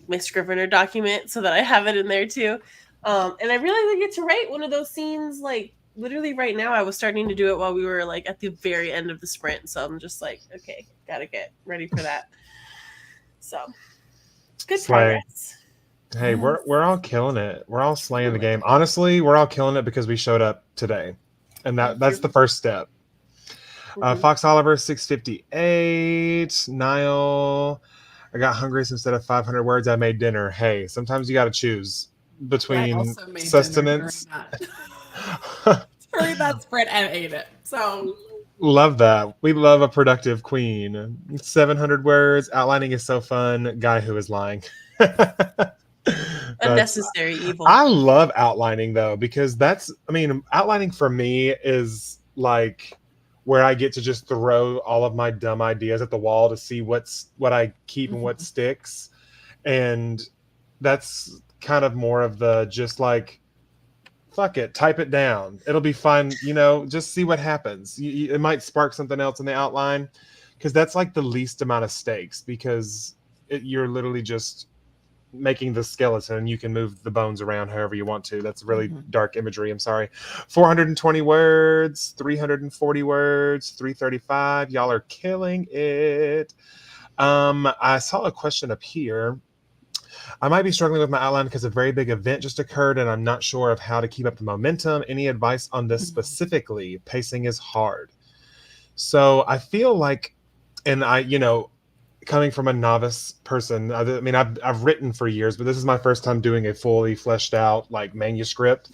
my Scrivener document so that I have it in there too. And I really get to write one of those scenes like literally right now. I was starting to do it while we were like at the very end of the sprint. So I'm just like, okay, gotta get ready for that. So good Slay. progress. Hey, we're all killing it. We're all slaying the game. Honestly, we're all killing it because we showed up today, and that's the first step. Fox Oliver 658. Niall, I got hungry, so instead of 500 words, I made dinner. Hey, sometimes you got to choose between sustenance. During that sprint and ate it. So love that. We love a productive queen. 700 words. Outlining is so fun. Guy who is lying. Unnecessary evil. I love outlining though, because outlining for me is like where I get to just throw all of my dumb ideas at the wall to see what I keep and what sticks. And that's kind of more of the just like, fuck it, type it down. It'll be fun, just see what happens. It might spark something else in the outline, because that's like the least amount of stakes, because you're literally just making the skeleton. You can move the bones around however you want to. That's really dark imagery. I'm sorry. 420 words, 340 words, 335. Y'all are killing it. I saw a question up here. I might be struggling with my outline because a very big event just occurred and I'm not sure of how to keep up the momentum. Any advice on this specifically? Pacing is hard. So I feel like, and coming from a novice person, I've written for years, but this is my first time doing a fully fleshed out like manuscript.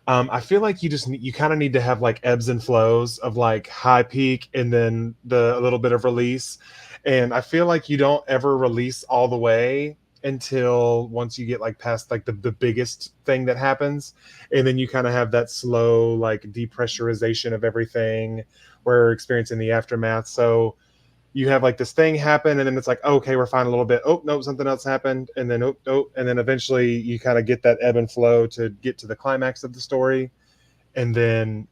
I feel like you kind of need to have like ebbs and flows of like high peak and then a little bit of release. And I feel like you don't ever release all the way until once you get like past like the biggest thing that happens. And then you kind of have that slow like depressurization of everything where we're experiencing the aftermath. So you have like this thing happen and then it's like, oh, okay, we're fine a little bit. Oh, no, something else happened. And then, and then eventually you kind of get that ebb and flow to get to the climax of the story. And then,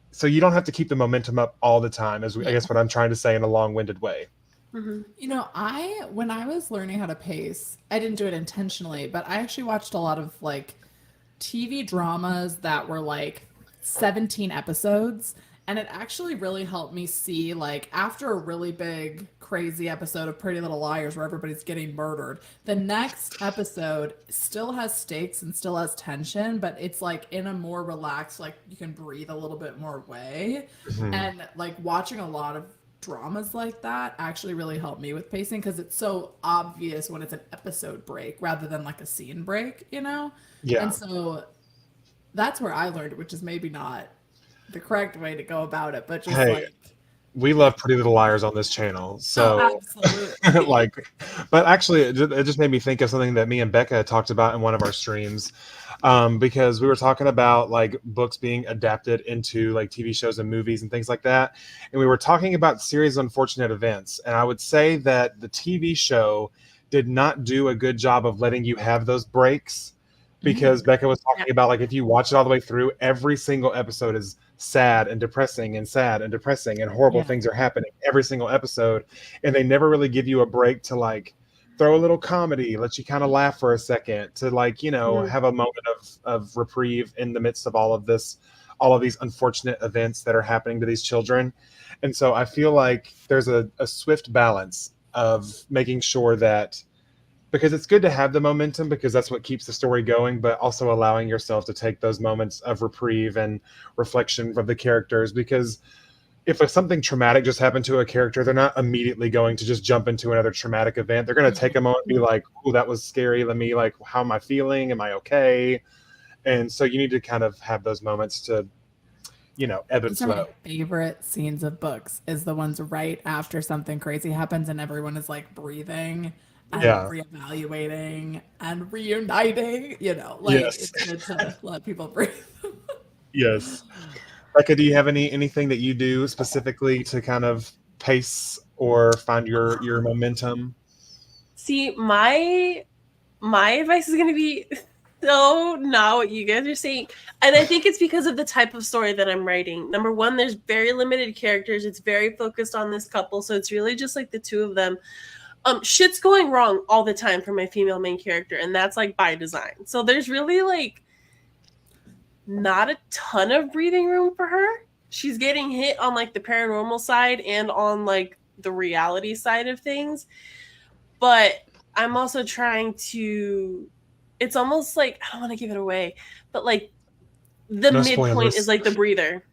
so you don't have to keep the momentum up all the time, I guess what I'm trying to say in a long-winded way. When I was learning how to pace, I didn't do it intentionally, but I actually watched a lot of like TV dramas that were like 17 episodes. And it actually really helped me see, like, after a really big, crazy episode of Pretty Little Liars where everybody's getting murdered, the next episode still has stakes and still has tension, but it's, like, in a more relaxed, like, you can breathe a little bit more way. And, like, watching a lot of dramas like that actually really helped me with pacing because it's so obvious when it's an episode break rather than, like, a scene break, Yeah. And so that's where I learned, which is maybe not the correct way to go about it, but just we love Pretty Little Liars on this channel, so absolutely. But actually it just made me think of something that me and Becca talked about in one of our streams, because we were talking about like books being adapted into like TV shows and movies and things like that, and we were talking about series of unfortunate events, and I would say that the TV show did not do a good job of letting you have those breaks, because Becca was talking about like if you watch it all the way through, every single episode is sad and depressing and horrible things are happening every single episode, and they never really give you a break to like throw a little comedy, let you kind of laugh for a second, to like have a moment of reprieve in the midst of all of these unfortunate events that are happening to these children. And so I feel like there's a swift balance of making sure that, because it's good to have the momentum because that's what keeps the story going, but also allowing yourself to take those moments of reprieve and reflection of the characters, because if something traumatic just happened to a character, they're not immediately going to just jump into another traumatic event. They're going to take a moment and be like, oh, that was scary. Let me, like, how am I feeling? Am I okay? And so you need to kind of have those moments to, ebb and Those are my flow. favorite scenes of books is the ones right after something crazy happens and everyone is like breathing and Yeah. reevaluating and reuniting, Yes. it's good to let people breathe. Yes. Becca, do you have anything that you do specifically to kind of pace or find your momentum? See, my advice is going to be so not what you guys are saying. And I think it's because of the type of story that I'm writing. Number one, there's very limited characters. It's very focused on this couple. So it's really just like the two of them. Shit's going wrong all the time for my female main character. And that's like by design. So there's really like not a ton of breathing room for her. She's getting hit on like the paranormal side and on like the reality side of things. But I'm also trying to, it's almost like, I don't want to give it away, but like the No midpoint spoilers. is like the breather.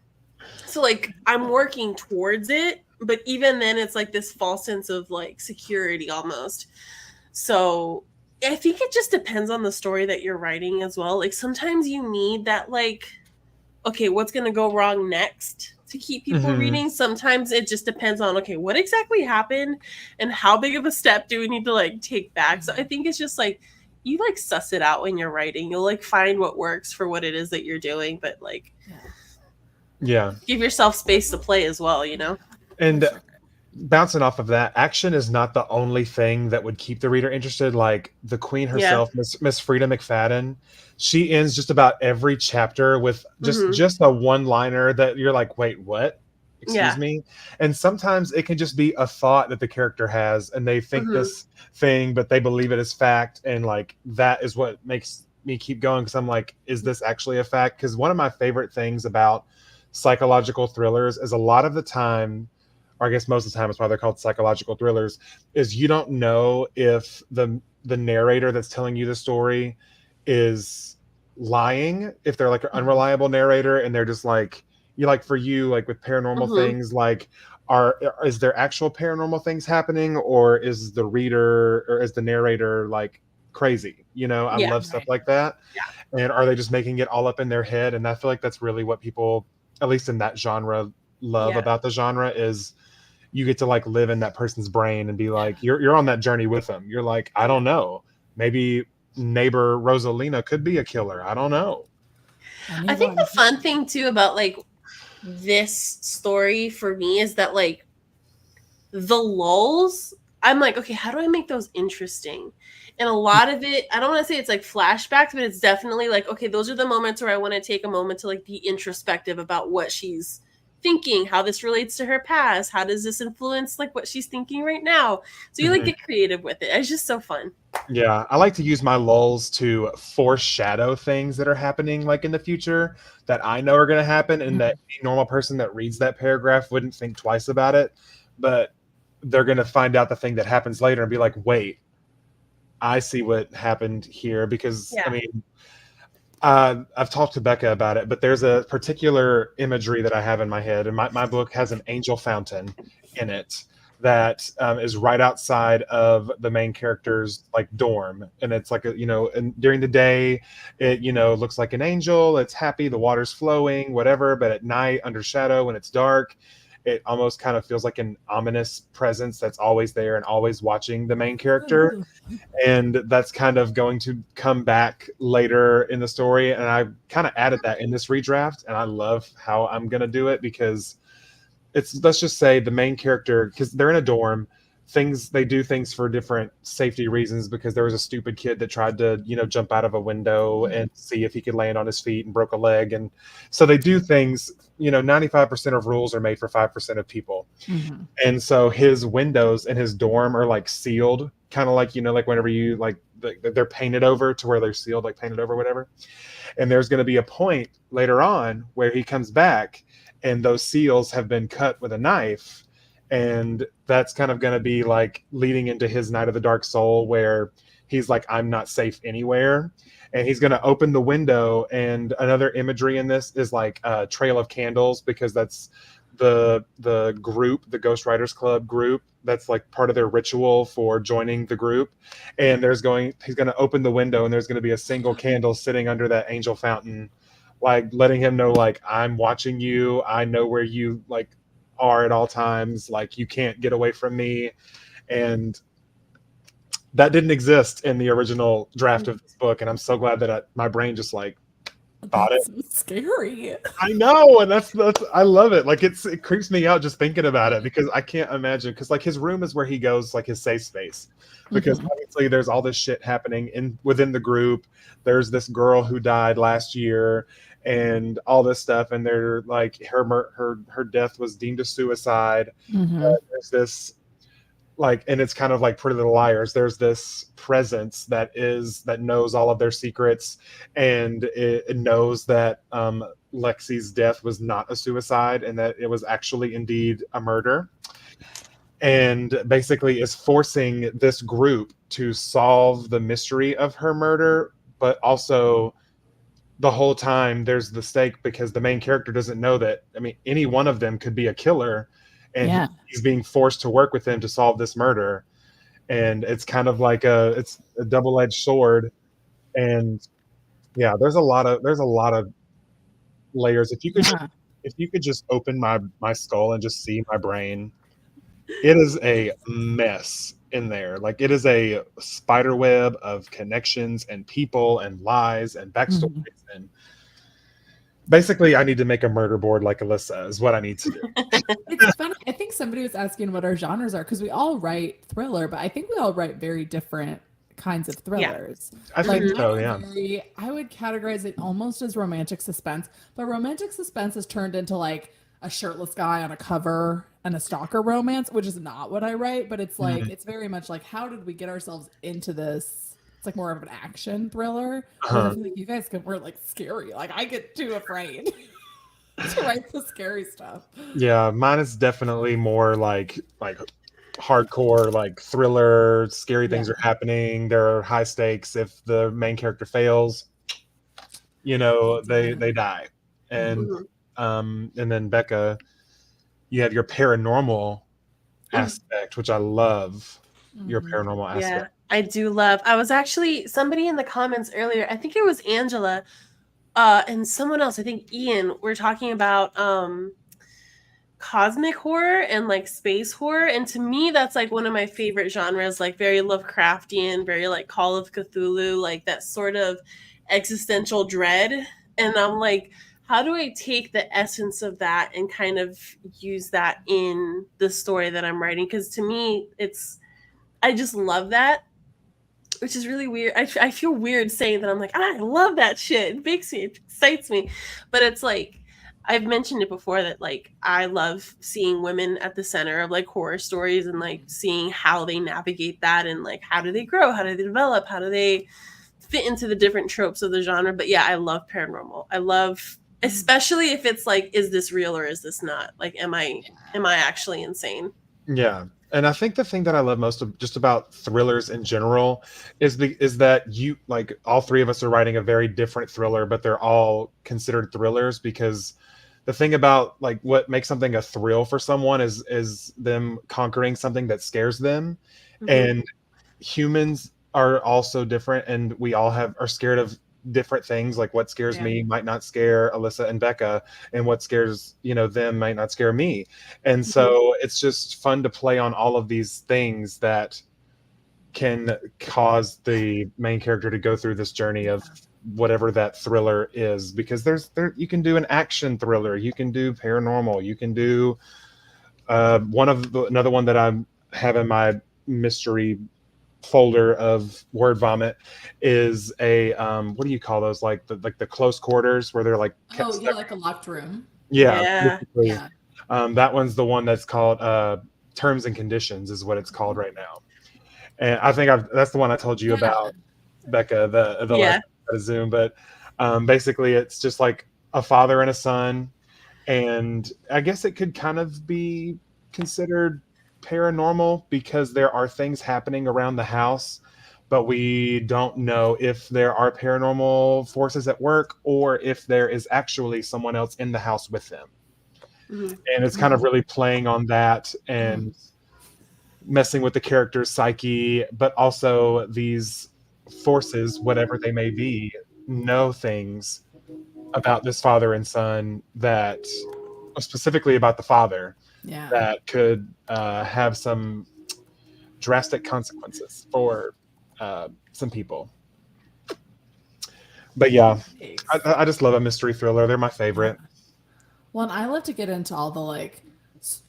So like I'm working towards it, but even then it's like this false sense of like security almost. So I think it just depends on the story that you're writing as well. Like sometimes you need that like, okay, what's going to go wrong next to keep people reading? Sometimes it just depends on, okay, what exactly happened and how big of a step do we need to like take back? So I think it's just like, you like suss it out when you're writing. You'll like find what works for what it is that you're doing, but like, yeah, give yourself space to play as well, And bouncing off of that, action is not the only thing that would keep the reader interested. Like the queen herself, Miss Frida McFadden, she ends just about every chapter with just a one-liner that you're like, wait, what? Excuse me? And sometimes it can just be a thought that the character has and they think this thing, but they believe it is fact. And like, that is what makes me keep going. Cause I'm like, is this actually a fact? Cause one of my favorite things about psychological thrillers is a lot of the time, or I guess most of the time it's why they're called psychological thrillers, is you don't know if the narrator that's telling you the story is lying, if they're like an unreliable narrator and they're just like, for you, like with paranormal things, like is there actual paranormal things happening, or is the reader or is the narrator like crazy? I love stuff like that. Yeah. And are they just making it all up in their head? And I feel like that's really what people, at least in that genre, love about the genre, is you get to like live in that person's brain and be like, you're on that journey with them. You're like, I don't know, maybe neighbor Rosalina could be a killer. I don't know. I think the fun thing too about like this story for me is that like the lulls, I'm like, okay, how do I make those interesting? And a lot of it, I don't want to say it's like flashbacks, but it's definitely like, okay, those are the moments where I want to take a moment to like be introspective about what she's thinking, how this relates to her past, how does this influence like what she's thinking right now. So you like get creative with it. It's just so fun. Yeah, I like to use my lulls to foreshadow things that are happening like in the future that I know are going to happen, and that any normal person that reads that paragraph wouldn't think twice about it, but they're going to find out the thing that happens later and be like, wait, I see what happened here. Because I mean, I've talked to Becca about it, but there's a particular imagery that I have in my head, and my book has an angel fountain in it that is right outside of the main character's like dorm, and it's like and during the day it looks like an angel, it's happy, the water's flowing, whatever, but at night under shadow when it's dark, it almost kind of feels like an ominous presence that's always there and always watching the main character. And that's kind of going to come back later in the story. And I kind of added that in this redraft. And I love how I'm going to do it, because it's, let's just say the main character, because they're in a dorm, they do things for different safety reasons, because there was a stupid kid that tried to, jump out of a window and see if he could land on his feet and broke a leg. And so they do things, 95% of rules are made for 5% of people. And so his windows in his dorm are like sealed, kind of like, like whenever you like, they're painted over to where they're sealed, like painted over, whatever. And there's going to be a point later on where he comes back and those seals have been cut with a knife, and that's kind of going to be like leading into his Night of the Dark Soul, where he's like, I'm not safe anywhere, and he's going to open the window. And another imagery in this is like a trail of candles, because that's the group, the Ghost Writers Club group, that's like part of their ritual for joining the group. And he's going to open the window, and there's going to be a single candle sitting under that angel fountain, like letting him know, like, I'm watching you, I know where you like are at all times, like you can't get away from me. And that didn't exist in the original draft of this book, and I'm so glad that my brain just like thought it. That's so scary. I know, and that's I love it. Like it creeps me out just thinking about it, because I can't imagine, because like his room is where he goes, like his safe space, because obviously there's all this shit happening within the group. There's this girl who died last year and all this stuff, and they're like her death was deemed a suicide. There's this like, and it's kind of like Pretty Little Liars. There's this presence that knows all of their secrets, and it knows that Lexi's death was not a suicide, and that it was actually indeed a murder, and basically is forcing this group to solve the mystery of her murder. But also the whole time there's the stake, because the main character doesn't know that, I mean, any one of them could be a killer, and he's being forced to work with them to solve this murder. And it's kind of like it's a double-edged sword. And yeah, there's a lot of layers. If you could just open my skull and just see my brain, it is a mess in there. Like, it is a spider web of connections and people and lies and backstories. And basically, I need to make a murder board like Alyssa is what I need to do. It's funny. I think somebody was asking what our genres are, because we all write thriller, but I think we all write very different kinds of thrillers. I think so, yeah. I would categorize it almost as romantic suspense, but romantic suspense has turned into like a shirtless guy on a cover and a stalker romance, which is not what I write, but it's like, it's very much like, how did we get ourselves into this? It's like more of an action thriller. I feel like you guys were like scary. Like, I get too afraid to write the scary stuff. Yeah, mine is definitely more like hardcore, like thriller, scary things are happening. There are high stakes. If the main character fails, they die. And then Becca, you have your paranormal aspect, which I love. Your paranormal aspect. Yeah, I do love. I was actually, somebody in the comments earlier, I think it was Angela, and someone else, I think Ian, we're talking about cosmic horror and like space horror. And to me, that's like one of my favorite genres, like very Lovecraftian, very like Call of Cthulhu, like that sort of existential dread. And I'm like, how do I take the essence of that and kind of use that in the story that I'm writing? Because to me, I just love that, which is really weird. I feel weird saying that. I'm like, I love that shit. It excites me. But it's like, I've mentioned it before that like, I love seeing women at the center of like horror stories, and like seeing how they navigate that, and like, how do they grow? How do they develop? How do they fit into the different tropes of the genre? But yeah, I love paranormal. I love, especially if it's like, is this real or is this not? Like, am I actually insane? Yeah. And I think the thing that I love most of just about thrillers in general is that you, like, all three of us are writing a very different thriller, but they're all considered thrillers, because the thing about like what makes something a thrill for someone is them conquering something that scares them. And humans are also different, and we all are scared of different things. Like, what scares me might not scare Alyssa and Becca, and what scares them might not scare me. And so it's just fun to play on all of these things that can cause the main character to go through this journey of whatever that thriller is, because you can do an action thriller, you can do paranormal, you can do another one that I have in my mystery folder of word vomit is a what do you call those, like the close quarters where they're like like a locked room. Yeah. That one's the one that's called Terms and Conditions is what it's called right now. And I think that's the one I told you about, Becca, the last Zoom. But basically it's just like a father and a son, and I guess it could kind of be considered paranormal because there are things happening around the house, but we don't know if there are paranormal forces at work or if there is actually someone else in the house with them. Mhm. And it's kind of really playing on that and messing with the character's psyche, but also these forces, whatever they may be, know things about this father and son that, specifically about the father, Yeah. that could have some drastic consequences for some people. But yeah, I just love a mystery thriller. They're my favorite. Well, and I love to get into all the like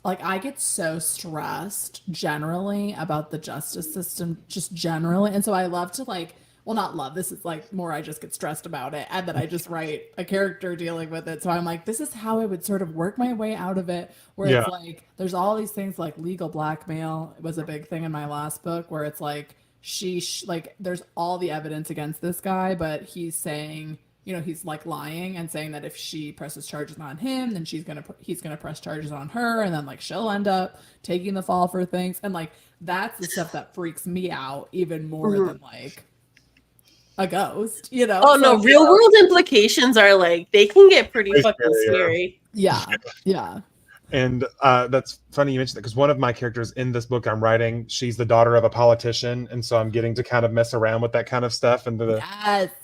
I get so stressed generally about the justice system, just generally, and so I love to like. Well, not love. This is like more. I just get stressed about it, and then I just write a character dealing with it. So I'm like, this is how I would sort of work my way out of it. Where Yeah. it's like, there's all these things like legal blackmail was a big thing in my last book, where it's like like there's all the evidence against this guy, but he's saying, you know, he's like lying and saying that if she presses charges on him, then he's gonna press charges on her, and then like she'll end up taking the fall for things, and like that's the stuff that freaks me out even more than like a ghost, you know. Oh no, real world implications are like they can get pretty fucking scary. Yeah. And that's funny you mentioned that, because one of my characters in this book I'm writing, she's the daughter of a politician, and so I'm getting to kind of mess around with that kind of stuff and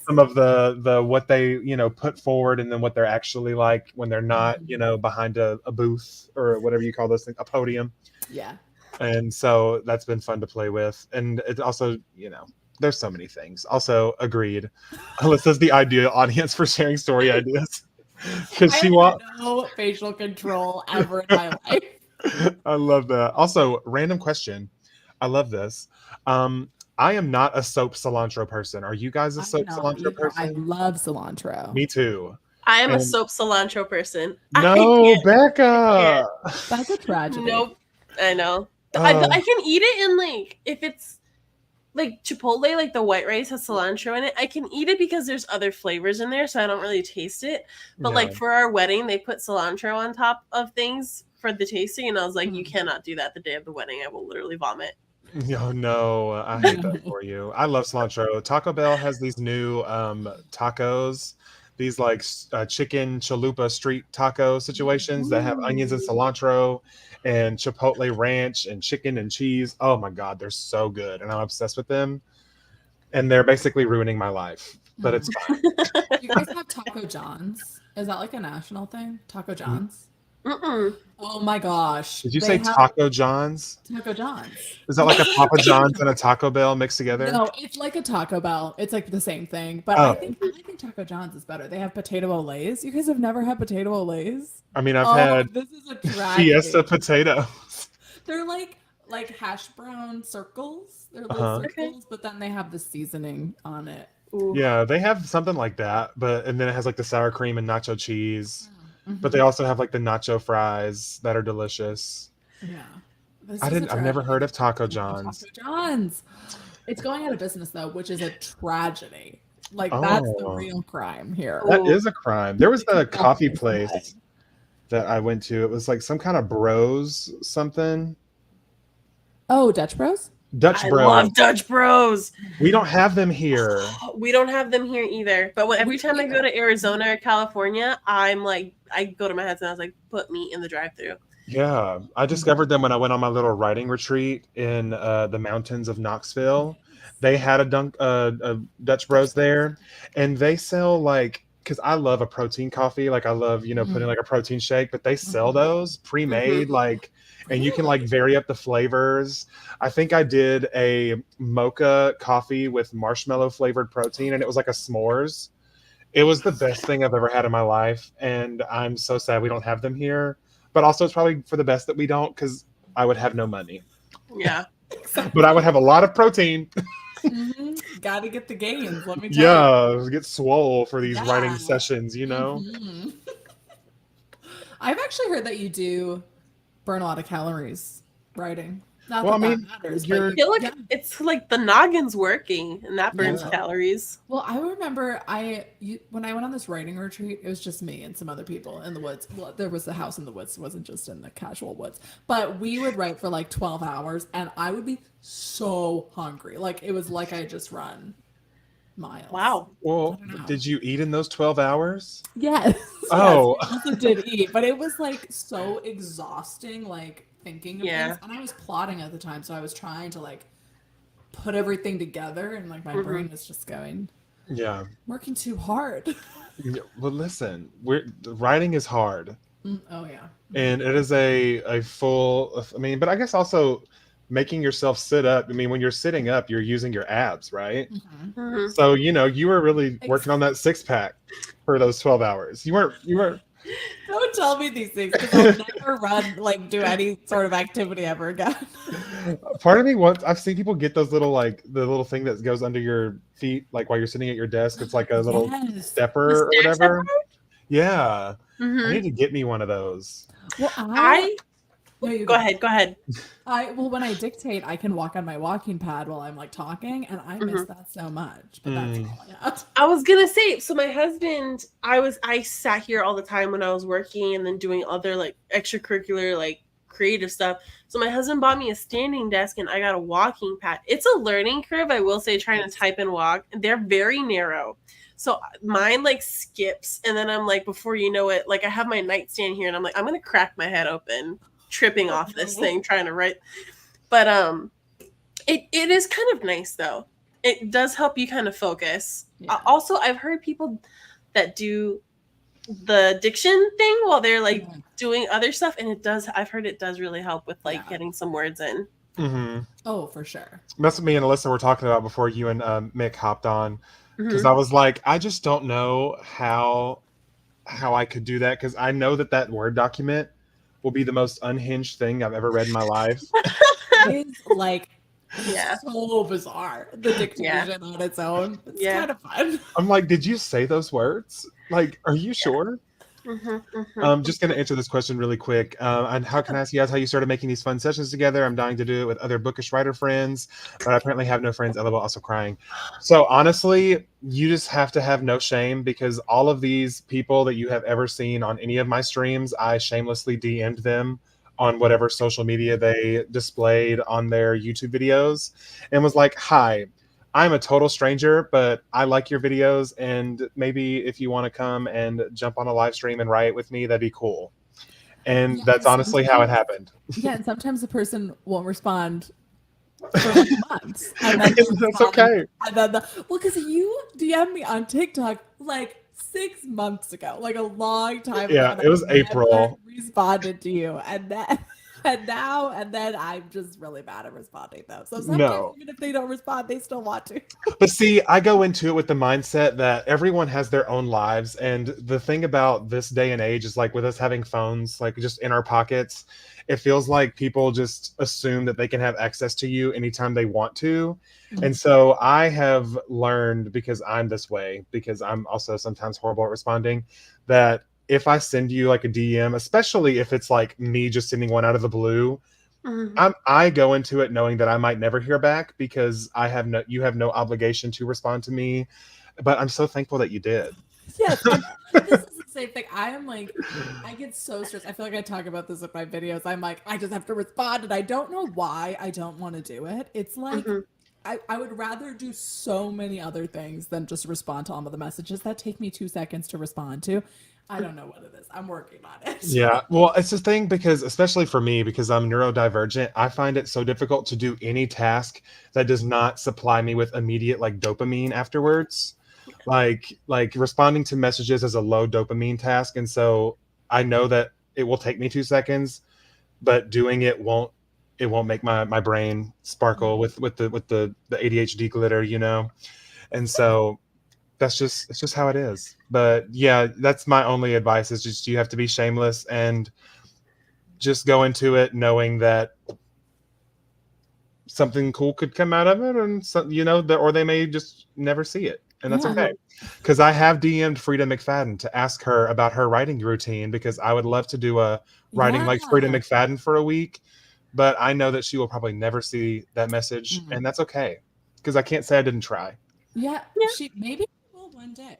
some of the what they, you know, put forward, and then what they're actually like when they're not, you know, behind a booth or whatever you call those things, a podium. Yeah. And so that's been fun to play with. And it also, you know, there's so many things. Also, agreed. Alyssa's the ideal audience for sharing story ideas. Because she wants no facial control ever in my life. I love that. Also, random question. I love this. I am not a soap cilantro person. Are you guys a soap cilantro person? I love cilantro. Me too. I am a soap cilantro person. No, Becca. That's a tragedy. Nope. I know. I can eat it in like if it's like Chipotle, like the white rice has cilantro in it. I can eat it because there's other flavors in there, so I don't really taste it. But like for our wedding, they put cilantro on top of things for the tasting, and I was like, you cannot do that the day of the wedding. I will literally vomit. No, I hate that for you. I love cilantro. Taco Bell has these new tacos, these like chicken chalupa street taco situations that have onions and cilantro and chipotle ranch and chicken and cheese. Oh my God, they're so good. And I'm obsessed with them. And they're basically ruining my life, but it's fine. You guys have Taco John's? Is that like a national thing? Taco John's? Mm-mm. Oh my gosh. Did you say Taco John's? Taco John's. Is that like a Papa John's and a Taco Bell mixed together? No, it's like a Taco Bell. It's like the same thing. But I think Taco John's is better. They have potato olays. You guys have never had potato olays? I mean, I've had this is a tragedy. Fiesta potatoes. They're like hash brown circles. They're little circles, but then they have the seasoning on it. Ooh. Yeah, they have something like that, and then it has like the sour cream and nacho cheese. But they also have like the nacho fries that are delicious. Yeah. I've never heard of Taco John's. Taco John's. It's going out of business though, which is a tragedy. Like that's the real crime here. That is a crime. There was a coffee place that I went to. It was like some kind of Bros something. Oh, Dutch Bros? Dutch Bros. I love Dutch Bros. We don't have them here. We don't have them here either. But every time I go to Arizona or California, I'm like, I go to my husband and I was like, put me in the drive-thru. Yeah, I discovered them when I went on my little writing retreat in the mountains of Knoxville. They had a Dutch Bros there, and they sell like, because I love a protein coffee, like I love, you know, putting like a protein shake, but they sell those pre-made, like, and you can like vary up the flavors. I think I did a mocha coffee with marshmallow flavored protein, and it was like a s'mores. It was the best thing I've ever had in my life, and I'm so sad we don't have them here. But also, it's probably for the best that we don't, because I would have no money. Yeah. But I would have a lot of protein. Gotta get the gains, let me tell you. Yeah, get swole for these writing sessions, you know? I've actually heard that you do burn a lot of calories writing. Not Well, that I that mean, matters, you're- but I feel like yeah. it's like the noggin's working and that burns Yeah. calories. Well, I remember when I went on this writing retreat, it was just me and some other people in the woods. Well, there was a house in the woods, it wasn't just in the casual woods. But we would write for like 12 hours and I would be so hungry. Like it was like I had just run miles. Wow. Well, I don't know. did you eat in those 12 hours? Yes. Oh. Yes, we also did eat, but it was like so exhausting, like thinking of Yeah. things. And I was plotting at the time, so I was trying to like put everything together, and like my brain was just going, Yeah. working too hard. Yeah, well, listen, writing is hard, Oh yeah. and it is a full. I mean, but I guess also making yourself sit up. I mean, when you're sitting up, you're using your abs, right? Mhm. Mhm. So you were really working on that 6-pack for those 12 hours. You weren't. Don't tell me these things because I'll never do any sort of activity ever again. Part of me wants. I've seen people get those little the little thing that goes under your feet, like while you're sitting at your desk. It's like a little Yes. stepper or The stair whatever. Yeah, I Mhm. need to get me one of those. Well, No, you Go ahead. Go ahead. when I dictate, I can walk on my walking pad while I'm like talking, and I miss that so much. But that's all I had. I was gonna say, so my husband, I sat here all the time when I was working and then doing other like extracurricular like creative stuff. So my husband bought me a standing desk and I got a walking pad. It's a learning curve, I will say, trying to type and walk. They're very narrow. So mine like skips, and then I'm like, before you know it, like I have my nightstand here and I'm like, I'm gonna crack my head open, tripping off this thing trying to write. But it is kind of nice though. It does help you kind of focus. Yeah. Also, I've heard people that do the diction thing while they're like doing other stuff, and I've heard it does really help with like getting some words in. Mm-hmm. Oh, for sure. That's what me and Alyssa were talking about before you and Mick hopped on, because Mhm. I was like, I just don't know how I could do that, because I know that Word document will be the most unhinged thing I've ever read in my life. It's like Yeah. so bizarre. The dictation on its own. It's kind of fun. I'm like, did you say those words? Like, are you sure? I'm just going to answer this question really quick. And how can I ask you guys how you started making these fun sessions together? I'm dying to do it with other bookish writer friends, but I apparently have no friends. LOL, also crying. So honestly, you just have to have no shame, because all of these people that you have ever seen on any of my streams, I shamelessly DM'd them on whatever social media they displayed on their YouTube videos and was like, hi, I'm a total stranger, but I like your videos, and maybe if you want to come and jump on a live stream and write with me, that'd be cool. And that's honestly how it happened. Yeah, and sometimes the person won't respond for like months. And then That's okay. And then because you DM'd me on TikTok like 6 months ago, like a long time ago. Yeah, it was April. Responded to you, and then I'm just really bad at responding though. So sometimes No. even if they don't respond, they still want to. But see, I go into it with the mindset that everyone has their own lives. And the thing about this day and age is, like, with us having phones, like, just in our pockets, it feels like people just assume that they can have access to you anytime they want to. Mhm. And so I have learned, because I'm this way, because I'm also sometimes horrible at responding, that if I send you like a DM, especially if it's like me just sending one out of the blue, I go into it knowing that I might never hear back, because you have no obligation to respond to me. But I'm so thankful that you did. Yes, and this is the same thing. I am like, I get so stressed. I feel like I talk about this with my videos. I'm like, I just have to respond, and I don't know why I don't want to do it. It's like, I would rather do so many other things than just respond to all of the messages that take me 2 seconds to respond to. I don't know what it is. I'm working on it. Yeah, well, it's the thing, because especially for me, because I'm neurodivergent, I find it so difficult to do any task that does not supply me with immediate like dopamine afterwards. Like responding to messages is a low dopamine task, and so I know that it will take me 2 seconds, but doing it won't make my brain sparkle with the ADHD glitter, you know. And so it's just how it is. But yeah, that's my only advice, is just you have to be shameless and just go into it knowing that something cool could come out of it, and or they may just never see it, and that's okay. Because I have DM'd Frida McFadden to ask her about her writing routine, because I would love to do a writing like Frida McFadden for a week, but I know that she will probably never see that message, and that's okay, because I can't say I didn't try. Yeah, Yeah. she maybe will one day.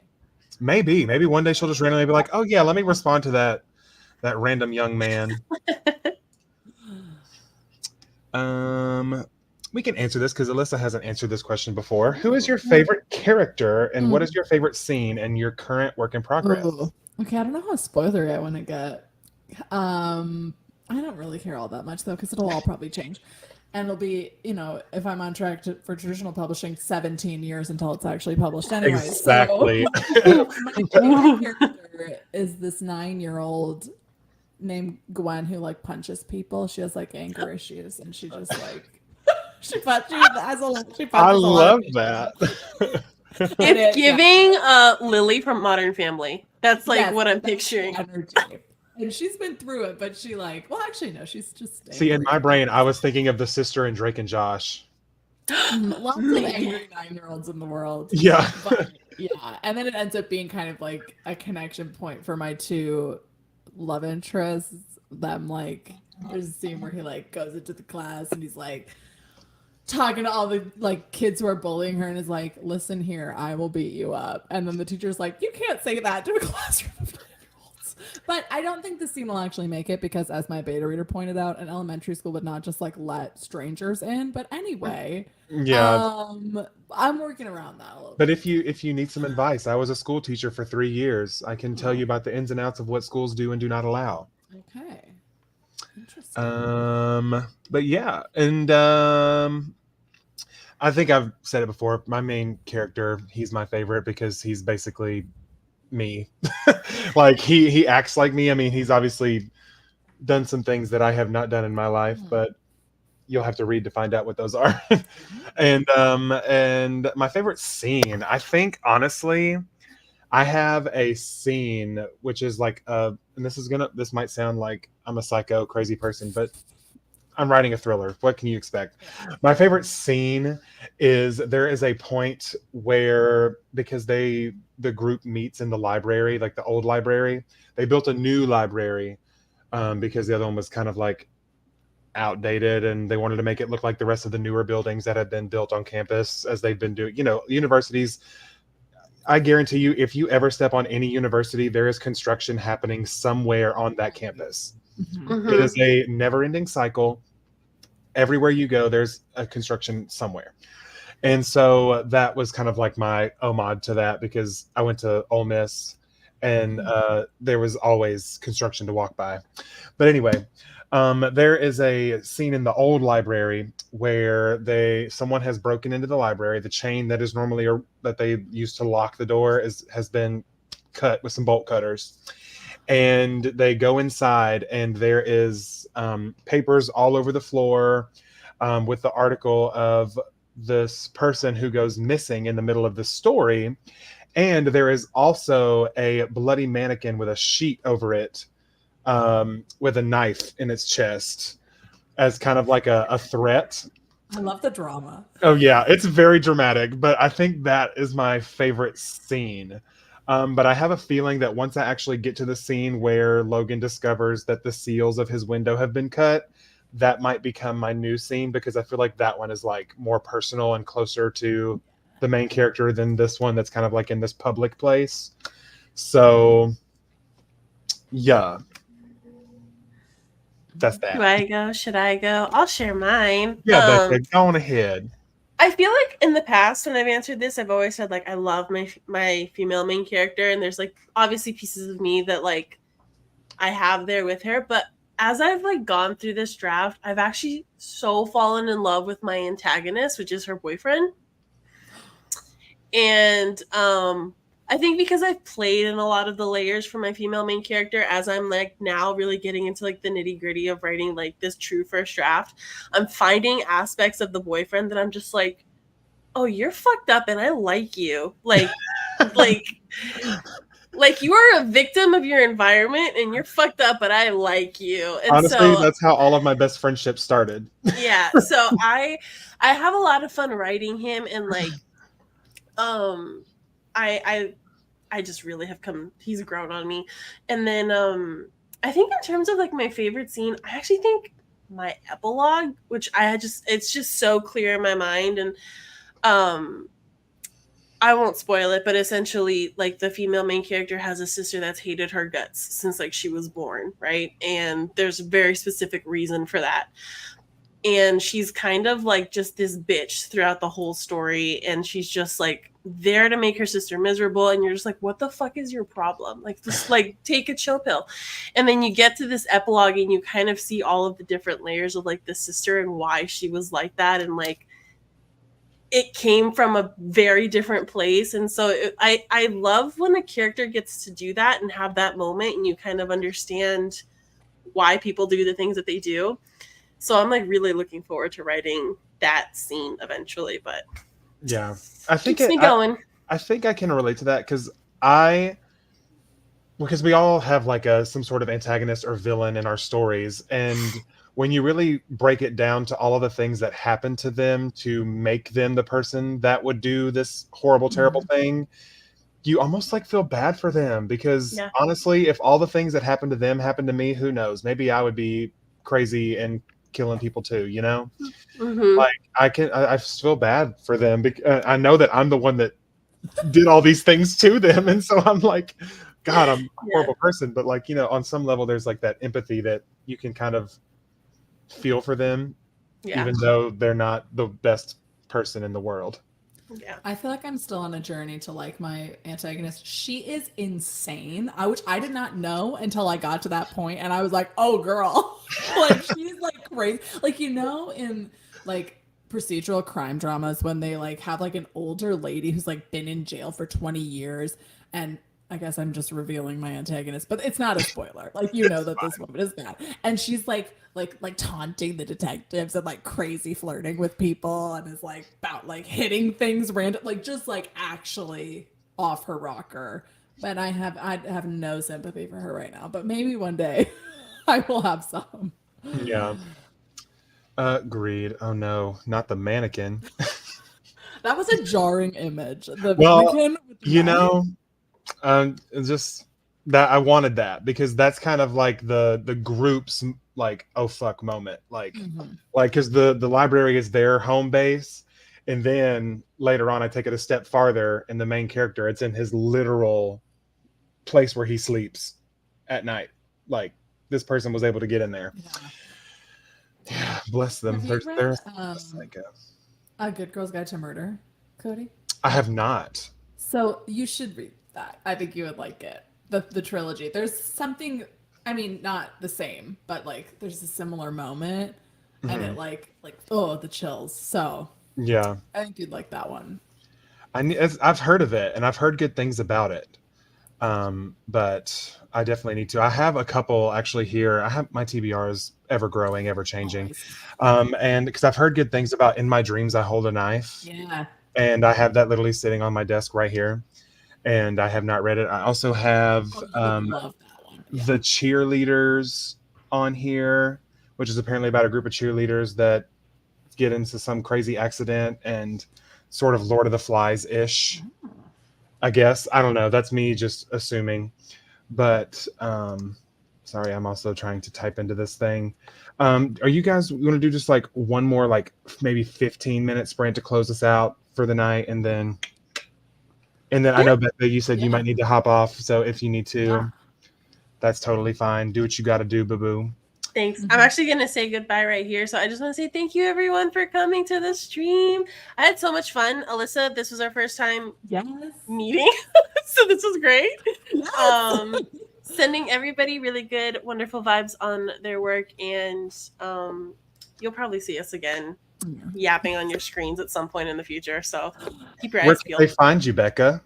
Maybe one day she'll just randomly be like, "Oh yeah, let me respond to that random young man." We can answer this because Alyssa hasn't answered this question before. Who is your favorite character, and what is your favorite scene in your current work in progress? Ooh. Okay, I don't know how spoilery I want to get. I don't really care all that much though, because it'll all probably change, and it'll be, if I'm on track for traditional publishing, 17 years until it's actually published anyway. Exactly. So my favorite character is this 9-year-old named Gwen who like punches people. She has like anger issues, and she just like she punches I a lot love of people. that. It's giving Lily from Modern Family. That's like Yes, what I'm that's the picturing. energy. And she's been through it, but she actually no, she's just See, in angry. my brain, I was thinking of the sister in Drake and Josh. Lots of angry 9-year-olds in the world. Yeah. But yeah, and then it ends up being kind of like a connection point for my two love interests. Them like, there's a scene where he like goes into the class and he's like talking to all the like kids who are bullying her and is like, "Listen here, I will beat you up." And then the teacher's like, "You can't say that to a classroom of 9-year-olds." But I don't think the scene will actually make it because, as my beta reader pointed out, an elementary school would not just like let strangers in. But anyway, Yeah. I'm working around that a little But bit. if you need some advice, I was a school teacher for 3 years. I can tell you about the ins and outs of what schools do and do not allow. Okay. Interesting. But yeah, and I think I've said it before. My main character, he's my favorite because he's basically me. Like he acts like me. I mean, he's obviously done some things that I have not done in my life, but you'll have to read to find out what those are. And my favorite scene, I think honestly, I have a scene which is like and this might sound like I'm a psycho crazy person, but I'm writing a thriller. What can you expect? My favorite scene is there is a point where, because the group meets in the library, like the old library, they built a new library because the other one was kind of like outdated, and they wanted to make it look like the rest of the newer buildings that had been built on campus as they've been doing. Universities, I guarantee you, if you ever step on any university, there is construction happening somewhere on that campus. It is a never-ending cycle. Everywhere you go, there's a construction somewhere. And so that was kind of like my homage to that, because I went to Ole Miss and there was always construction to walk by. But anyway, there is a scene in the old library where someone has broken into the library. The chain that is normally that they use to lock the door has been cut with some bolt cutters. And they go inside, and there is papers all over the floor with the article of this person who goes missing in the middle of the story. And there is also a bloody mannequin with a sheet over it with a knife in its chest as kind of like a threat. I love the drama. Oh yeah, it's very dramatic, but I think that is my favorite scene. But I have a feeling that once I actually get to the scene where Logan discovers that the seals of his window have been cut, that might become my new scene, because I feel like that one is like more personal and closer to the main character than this one that's kind of like in this public place. So yeah, that's that. Do I go? Should I go? I'll share mine. Yeah, Becca, go on ahead. I feel like in the past when I've answered this, I've always said like I love my female main character, and there's like obviously pieces of me that like I have there with her. But as I've like gone through this draft, I've actually so fallen in love with my antagonist, which is her boyfriend. And I think because I've played in a lot of the layers for my female main character, as I'm like now really getting into like the nitty gritty of writing like this true first draft, I'm finding aspects of the boyfriend that I'm just like, oh, you're fucked up and I like you. Like you are a victim of your environment and you're fucked up, but I like you. And honestly, that's how all of my best friendships started. Yeah. So I have a lot of fun writing him, and like I just really have he's grown on me. And then I think in terms of like my favorite scene, I actually think my epilogue, which it's just so clear in my mind. And I won't spoil it, but essentially, like, the female main character has a sister that's hated her guts since, like, she was born, right? And there's a very specific reason for that. And she's kind of like just this bitch throughout the whole story, and she's just like there to make her sister miserable, and you're just like, what the fuck is your problem? Like, just like take a chill pill. And then you get to this epilogue and you kind of see all of the different layers of like the sister and why she was like that, and like it came from a very different place. And so I love when a character gets to do that and have that moment, and you kind of understand why people do the things that they do. So I'm like really looking forward to writing that scene eventually. But yeah, I think keeps me going. I think I can relate to that because we all have like some sort of antagonist or villain in our stories, and when you really break it down to all of the things that happen to them to make them the person that would do this horrible, terrible thing, you almost like feel bad for them because honestly, if all the things that happened to them happened to me, who knows? Maybe I would be crazy and killing people too, you know? Like I feel bad for them because I know that I'm the one that did all these things to them, and so I'm like, God, I'm a horrible person. But like, you know, on some level, there's like that empathy that you can kind of feel for them, even though they're not the best person in the world. Yeah, I feel like I'm still on a journey to like my antagonist. She is insane, which I did not know until I got to that point, and I was like, "Oh, girl!" Like she's like crazy. Like, you know, in like procedural crime dramas when they like have like an older lady who's like been in jail for 20 years, and I guess I'm just revealing my antagonist, but it's not a spoiler. Like, you know that this woman is bad, and she's like taunting the detectives and like crazy flirting with people, and is like about like hitting things random, like just like actually off her rocker. But I have no sympathy for her right now. But maybe one day I will have some. Yeah. Agreed. Oh no, not the mannequin. That was a jarring image. The mannequin. You know. Just that I wanted that because that's kind of like the group's like oh fuck moment, like because the library is their home base, and then later on I take it a step farther, and the main character, it's in his literal place where he sleeps at night. Like this person was able to get in there. Yeah, bless them. There's like a Good Girl's Guide to Murder, Cody. I have not. So you should read that. I think you would like it. The trilogy. There's something, I mean, not the same, but like there's a similar moment, and it like oh, the chills. So yeah, I think you'd like that one. I've heard of it and I've heard good things about it, but I definitely need to. I have a couple actually here. I have my TBRs ever growing, ever changing, and because I've heard good things about In My Dreams I Hold a Knife. Yeah, and I have that literally sitting on my desk right here. And I have not read it. I also have The Cheerleaders on here, which is apparently about a group of cheerleaders that get into some crazy accident and sort of Lord of the Flies-ish, I guess. I don't know. That's me just assuming. But sorry, I'm also trying to type into this thing. Are you guys going to do just like one more like maybe 15-minute sprint to close us out for the night, and then I know, Becca, you said you might need to hop off. So if you need to, that's totally fine. Do what you got to do, boo-boo. Thanks. I'm actually going to say goodbye right here. So I just want to say thank you, everyone, for coming to the stream. I had so much fun. Alyssa, this was our first time meeting. So this was great. Yes. Sending everybody really good, wonderful vibes on their work. And you'll probably see us again yapping on your screens at some point in the future, so keep your eyes peeled. Where can they find you, Becca?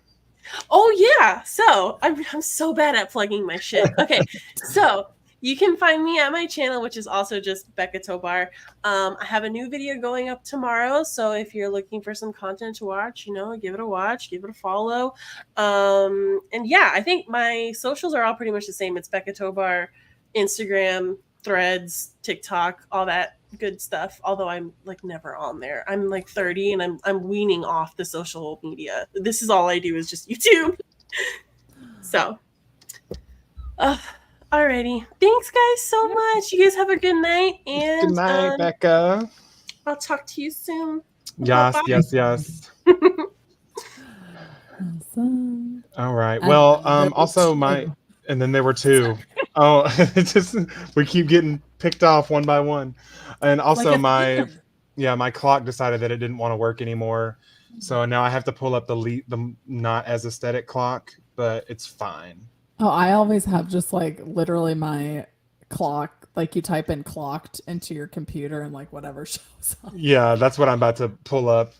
Oh yeah, so I'm so bad at plugging my shit. Okay, so you can find me at my channel, which is also just Becca Tobar. I have a new video going up tomorrow, so if you're looking for some content to watch, you know, give it a watch, give it a follow. And yeah, I think my socials are all pretty much the same. It's Becca Tobar, Instagram, Threads, TikTok, all that good stuff, although I'm like never on there. I'm like 30 and I'm weaning off the social media. This is all I do is just YouTube. So Alrighty. Thanks, guys, so much. You guys have a good night, and Good night, Becca. I'll talk to you soon. Yes, Bye-bye. yes. Awesome. All right. And Well, then there were also two. and then there were two. Oh, it's just we keep getting picked off one by one. And also Like a theater. my clock decided that it didn't want to work anymore. So now I have to pull up the not as aesthetic clock, but it's fine. Oh, I always have just like literally my clock, like you type in clocked into your computer and like whatever shows up. Yeah, that's what I'm about to pull up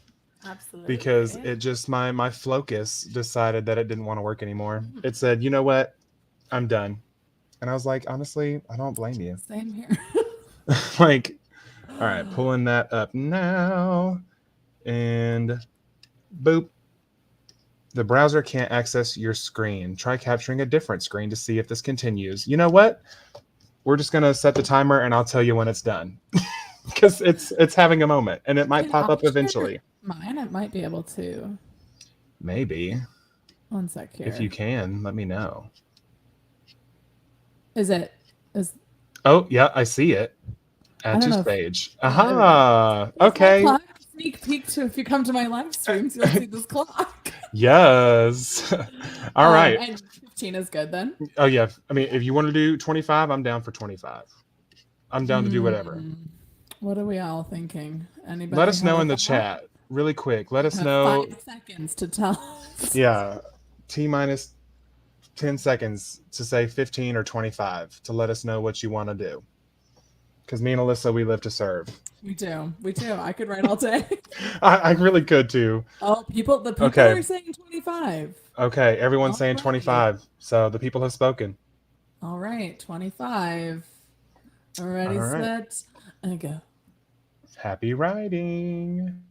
Absolutely. because it just my Focus decided that it didn't want to work anymore. It said, "You know what? I'm done." And I was like, honestly, I don't blame you. Same here. Like, all right, pulling that up now. And boop. The browser can't access your screen. Try capturing a different screen to see if this continues. You know what? We're just gonna set the timer and I'll tell you when it's done. Because it's having a moment and it might pop up eventually. Mine, it might be able to. Maybe. One sec here. If you can, let me know. Is Oh, yeah, I see it. Add to know if- stage. Yeah, Aha. Here's my Okay. clock. Sneak peek to if you come to my live streams, you'll see this clock. Yes. All right. And 15 is good then. Oh yeah. I mean, if you want to do 25, I'm down for 25. I'm down to do whatever. What are we all thinking? Anybody? Let us know have in a the thought? chat really quick. Let us Have know. 5 seconds to tell us. Yeah. T minus 10 seconds to say 15 or 25 to let us know what you want to do. Because me and Alyssa, we live to serve. We do. I could write all day. I really could too. Oh, the people Okay. are saying 25. Okay, everyone's All saying right. 25. So the people have spoken. All right, 25. Already All right. set and go. Happy writing.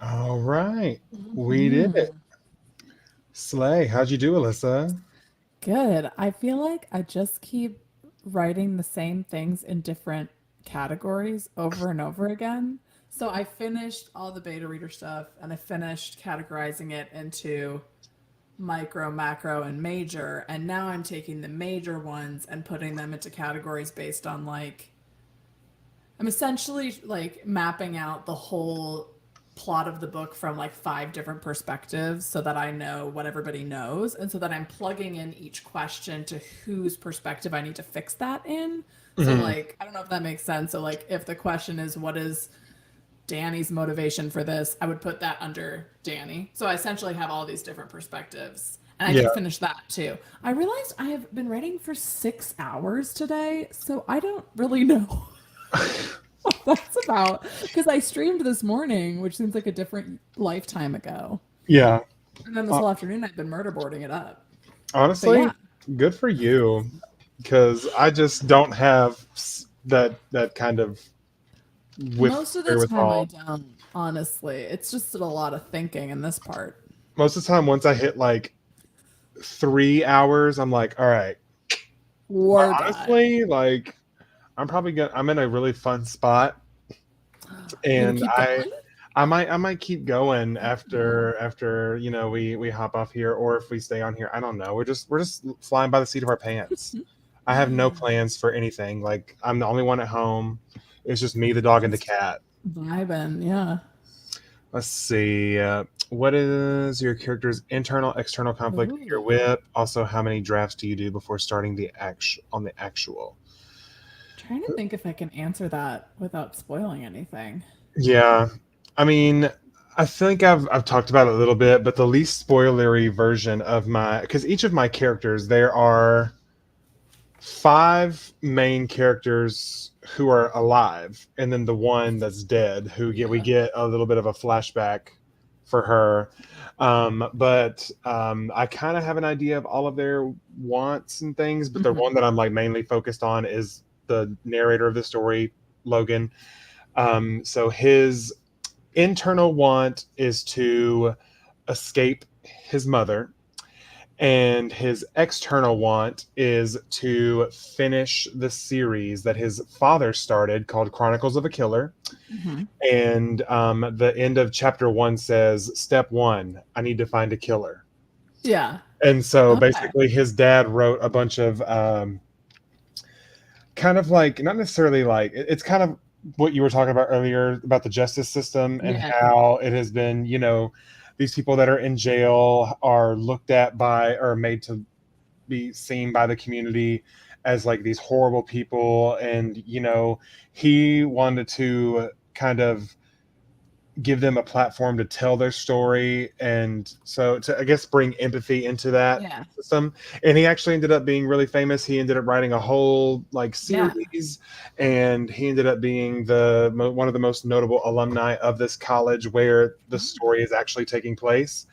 All right. We did it. Slay. How'd you do, Alyssa? Good. I feel like I just keep writing the same things in different categories over and over again. So I finished all the beta reader stuff and I finished categorizing it into micro, macro, and major. And now I'm taking the major ones and putting them into categories based on like, I'm essentially like mapping out the whole plot of the book from like 5 different perspectives so that I know what everybody knows and so that I'm plugging in each question to whose perspective I need to fix that in. So like, I don't know if that makes sense. So like if the question is what is Danny's motivation for this, I would put that under Danny. So I essentially have all these different perspectives. And I can finish that too. I realized I have been writing for 6 hours today, so I don't really know what that's about. Because I streamed this morning, which seems like a different lifetime ago. Yeah. And then this whole afternoon I've been murderboarding it up. Honestly, good for you. Because I just don't have that kind of most of the time I don't, honestly. It's just a lot of thinking in this part. Most of the time, once I hit like 3 hours, I'm like, all right. Honestly, like I'm in a really fun spot. And I might keep going after you know we hop off here, or if we stay on here. I don't know. We're just flying by the seat of our pants. I have no plans for anything. Like I'm the only one at home. It's just me, the dog, and the cat. Vibing, yeah. Let's see. What is your character's internal, external conflict with your whip? Also, how many drafts do you do before starting the actual? Trying to think if I can answer that without spoiling anything. Yeah, I mean, I think I've talked about it a little bit, but the least spoilery version of because each of my characters, there are 5 main characters who are alive, and then the one that's dead. We get a little bit of a flashback for her, but I kind of have an idea of all of their wants and things. But the one that I'm like mainly focused on is the narrator of the story, Logan. So his internal want is to escape his mother. And his external want is to finish the series that his father started called Chronicles of a Killer. And the end of chapter 1 says, step 1, I need to find a killer. Yeah. And so basically his dad wrote a bunch of kind of like, not necessarily like, it's kind of what you were talking about earlier about the justice system and how it has been, you know, these people that are in jail are looked at by or made to be seen by the community as like these horrible people. And, you know, he wanted to kind of give them a platform to tell their story. And so to, I guess, bring empathy into that system. And he actually ended up being really famous. He ended up writing a whole like series, and he ended up being one of the most notable alumni of this college where the story is actually taking place.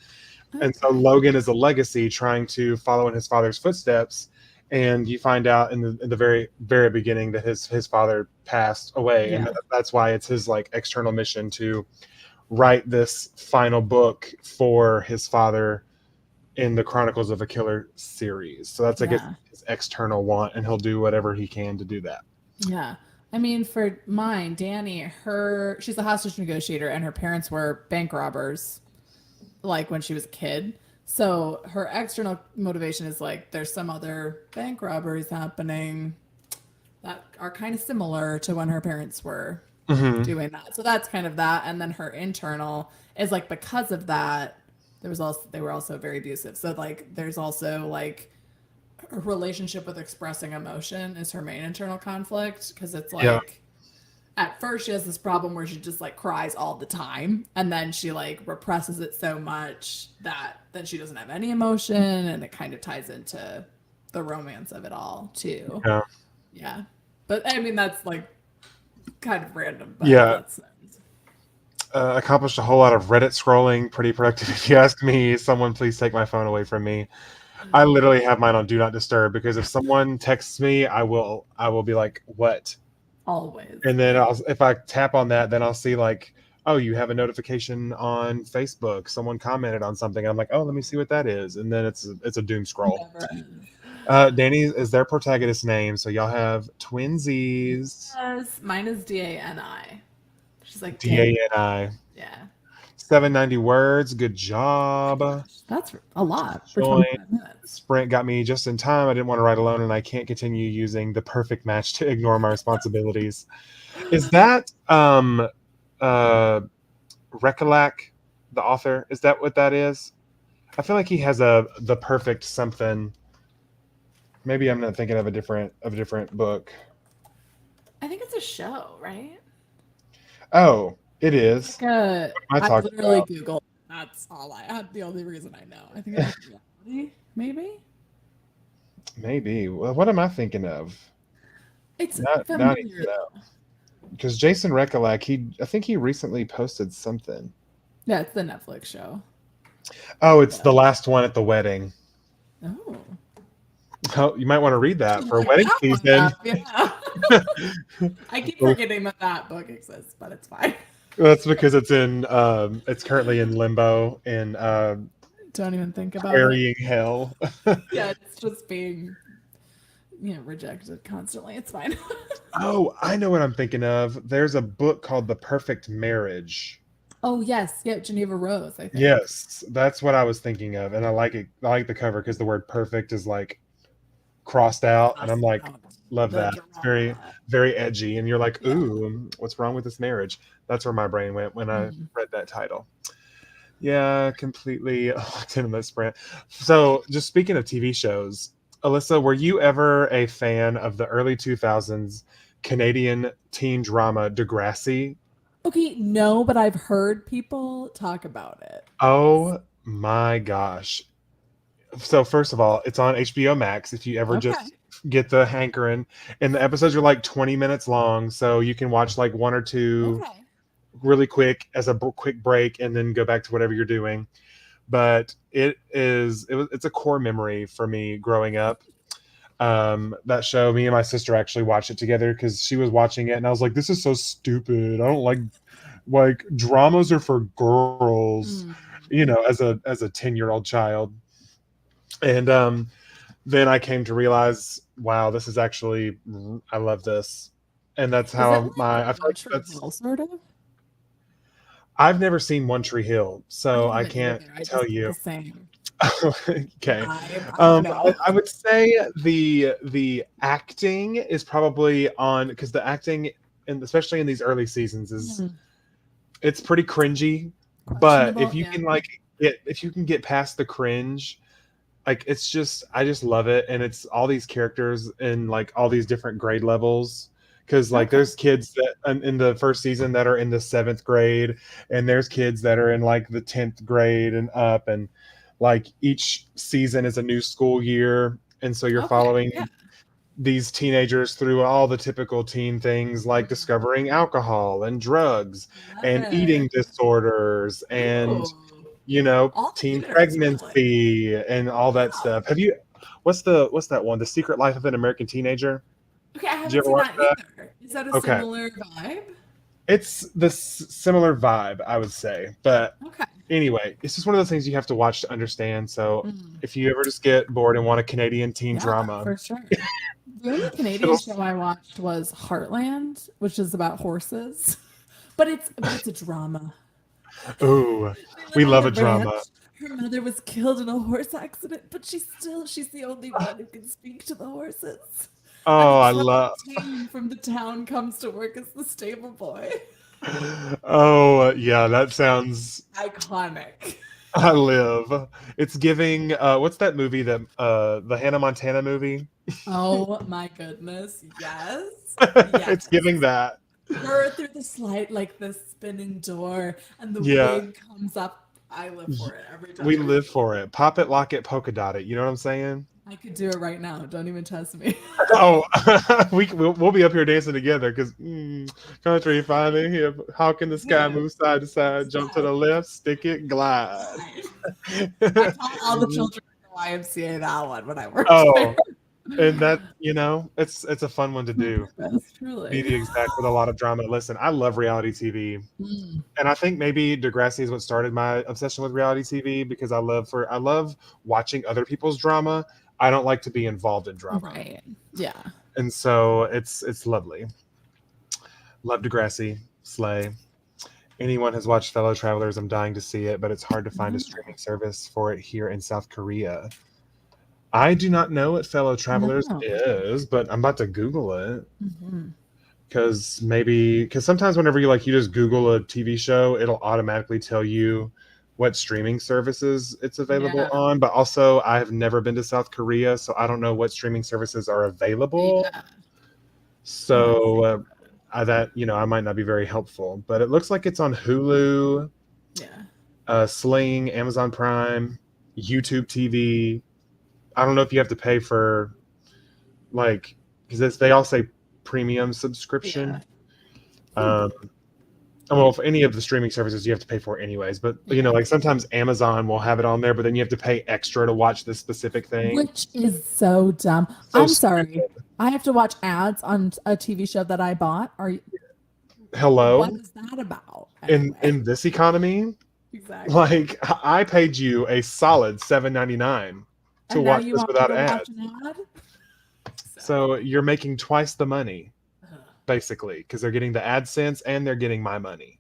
And so Logan is a legacy trying to follow in his father's footsteps. And you find out in the very, very beginning that his father passed away. And that's why it's his like external mission to write this final book for his father in the Chronicles of a Killer series. So that's, I guess, his external want, and he'll do whatever he can to do that. Yeah. I mean, for mine, Danny, she's a hostage negotiator, and her parents were bank robbers, like when she was a kid. So her external motivation is like, there's some other bank robberies happening that are kind of similar to when her parents were doing that. So that's kind of that. And then her internal is like, because of that, they were also very abusive. So like, there's also like a relationship with expressing emotion is her main internal conflict. Cause it's like, at first she has this problem where she just like cries all the time. And then she like represses it so much that then she doesn't have any emotion. And it kind of ties into the romance of it all too. Yeah. But I mean, that's like kind of random. But accomplished a whole lot of Reddit scrolling. Pretty productive, if you ask me. Someone please take my phone away from me. I literally have mine on Do Not Disturb, because if someone texts me, I will be like, what? Always. And then if I tap on that, then I'll see like oh, you have a notification on Facebook. Someone commented on something. I'm like, oh, let me see what that is. And then it's a doom scroll. Never ends. Danny is their protagonist name. So y'all have twinsies. Yes, mine is Dani. She's like Dani. Yeah. 790 words. Good job. That's a lot for Join. 25 minutes. Sprint got me just in time. I didn't want to write alone, and I can't continue using the perfect match to ignore my responsibilities. Is that Recolak, the author? Is that what that is? I feel like he has the perfect something. Maybe I'm not thinking of a different book. I think it's a show, right? Oh, it is. Like I literally about? Googled. That's all I had. The only reason I know. I think it's reality, maybe. Maybe. Well, what am I thinking of? It's Not familiar. because Jason Recolak, I think he recently posted something. Yeah, it's the Netflix show. Oh, it's the last one at the wedding. Oh. Oh, you might want to read that for wedding season. Yeah. I keep forgetting that book exists, but it's fine. That's because it's it's currently in limbo and Don't even think about burying hell. Yeah, it's just being rejected constantly. It's fine. Oh, I know what I'm thinking of. There's a book called The Perfect Marriage. Oh yes, yeah, Geneva Rose, I think. Yes, that's what I was thinking of, and I like it. I like the cover because the word "perfect" is like crossed out, and I'm like, love that. It's very, very edgy, and you're like, ooh, what's wrong with this marriage? That's where my brain went when I read that title. Yeah, completely locked into this Sprint. So, just speaking of TV shows, Alyssa, were you ever a fan of the early 2000s Canadian teen drama Degrassi? Okay, no, but I've heard people talk about it. Oh my gosh. So first of all, it's on HBO Max if you ever just get the hankering. And the episodes are like 20 minutes long, so you can watch like one or two really quick as a quick break and then go back to whatever you're doing. But it's a core memory for me growing up. That show, me and my sister actually watched it together because she was watching it and I was like, this is so stupid. I don't like dramas are for girls, as a 10-year-old child. And then I came to realize, wow, this is actually, I love this. And that's how I feel like that's sort of. I've never seen One Tree Hill, so I can't tell you. The same. Okay. I would say the acting is probably on, because the acting, and especially in these early seasons, it's pretty cringy. But if you can get past the cringe, like it's just, I just love it, and it's all these characters in like all these different grade levels. Because like there's kids that in the first season that are in the 7th grade, and there's kids that are in like the 10th grade and up, and like each season is a new school year, and so you're following these teenagers through all the typical teen things like discovering alcohol and drugs and eating disorders and teen pregnancy and all that stuff. Have you? What's that one? The Secret Life of an American Teenager. Okay, I haven't seen that either. Is that a similar vibe? It's the similar vibe, I would say. But anyway, it's just one of those things you have to watch to understand. So if you ever just get bored and want a Canadian teen drama. For sure. The only Canadian show I watched was Heartland, which is about horses. But it's a drama. Ooh, we love a drama. Her mother was killed in a horse accident, but she's the only one who can speak to the horses. Oh, I love. From the town comes to work as the stable boy. Oh yeah, that sounds iconic. I live. It's giving. What's that movie? The Hannah Montana movie. Oh my goodness! Yes. It's giving that. Her through the slide, like the spinning door, and the wig comes up. I live for it every time. We live for it. Pop it, lock it, polka dot it. You know what I'm saying? I could do it right now. Don't even test me. Oh, we'll be up here dancing together because country finding here, hawk in the sky, move side to side, jump to the left, stick it, glide. I taught all the children in the YMCA that one when I worked there. And that, it's a fun one to do. That's truly. Be the exact with a lot of drama. Listen, I love reality TV. Mm, And I think maybe Degrassi is what started my obsession with reality TV because I love watching other people's drama. I don't like to be involved in drama. right. Yeah. And so it's lovely. Love Degrassi, slay. Anyone has watched Fellow Travelers, I'm dying to see it, but it's hard to find a streaming service for it here in South Korea. I do not know what Fellow Travelers No. is, but I'm about to Google it. Mhm. Because sometimes whenever you just Google a TV show, it'll automatically tell you what streaming services it's available Yeah. on. But also, I have never been to South Korea, so I don't know what streaming services are available. Yeah. So I might not be very helpful. But it looks like it's on Hulu, Yeah. Sling, Amazon Prime, YouTube TV. I don't know if you have to pay for because they all say premium subscription. Well, for any of the streaming services you have to pay for anyways, but sometimes Amazon will have it on there, but then you have to pay extra to watch this specific thing, Which is so dumb. So I'm sorry. stupid. I have to watch ads on a TV show that I bought. Hello. What is that about? In this economy, exactly. I paid you a solid $7.99 to And now watch you this want me without to ads. watch an ad? So you're making twice the money, basically, because they're getting the AdSense and they're getting my money.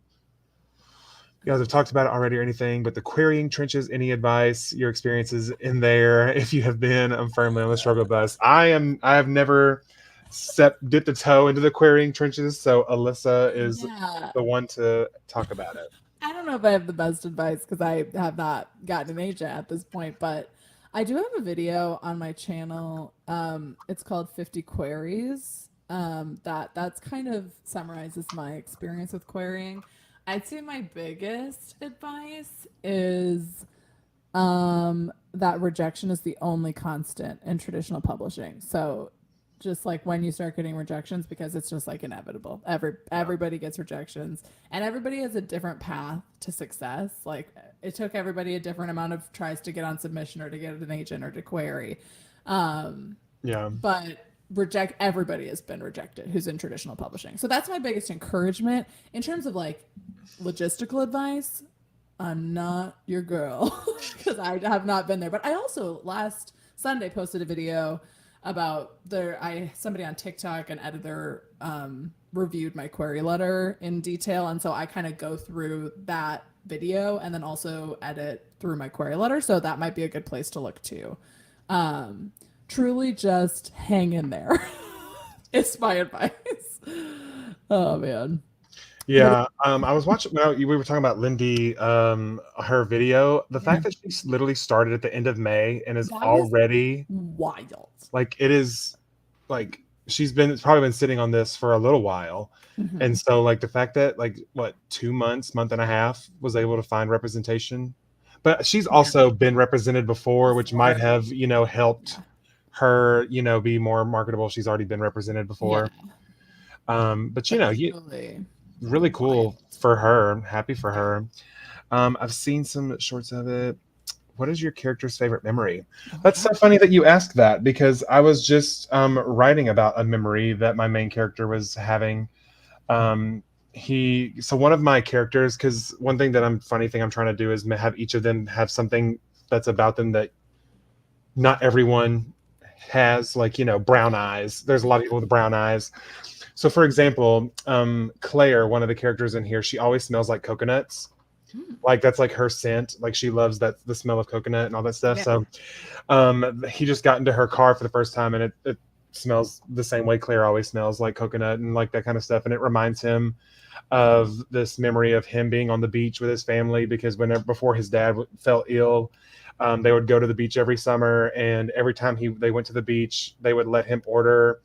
You guys have talked about it already or anything, but the querying trenches, any advice, your experiences in there? If you have been, I'm firmly on the struggle bus. I have never dipped a toe into the querying trenches, so Alyssa is the one to talk about it. I don't know if I have the best advice because I have not gotten an agent at this point, but I do have a video on my channel. It's called 50 Queries. That's kind of summarizes my experience with querying. I'd say my biggest advice is that rejection is the only constant in traditional publishing. So just like when you start getting rejections, because it's just inevitable. Everybody gets rejections, and everybody has a different path to success. Like it took everybody a different amount of tries to get on submission or to get an agent or to query. But everybody has been rejected who's in traditional publishing. So that's my biggest encouragement in terms of logistical advice. I'm not your girl because I have not been there. But I also last Sunday posted a video about somebody on TikTok, an editor, reviewed my query letter in detail, and so I kind of go through that video and then also edit through my query letter, so that might be a good place to look too. Truly just hang in there. It's my advice. Oh man. Yeah, I was watching. We were talking about Lindy, her video. The fact that she literally started at the end of May and is already wild. It is she's probably been sitting on this for a little while, and so the fact that 2 months, month and a half was able to find representation, but she's also been represented before, which might have helped her be more marketable. She's already been represented before, but really cool for her. Happy for her. I've seen some shorts of it. What is your character's favorite memory? That's so funny that you asked that, because I was just writing about a memory that my main character was having. So one of my characters, because one thing that I'm trying to do is have each of them have something that's about them that not everyone has, brown eyes. There's a lot of people with brown eyes. So, for example, Claire, one of the characters in here, she always smells like coconuts. That's her scent. She loves the smell of coconut and all that stuff. Yeah. So, he just got into her car for the first time, and it smells the same way Claire always smells, like coconut and that kind of stuff. And it reminds him of this memory of him being on the beach with his family, because before his dad fell ill, they would go to the beach every summer, and every time they went to the beach, they would let him order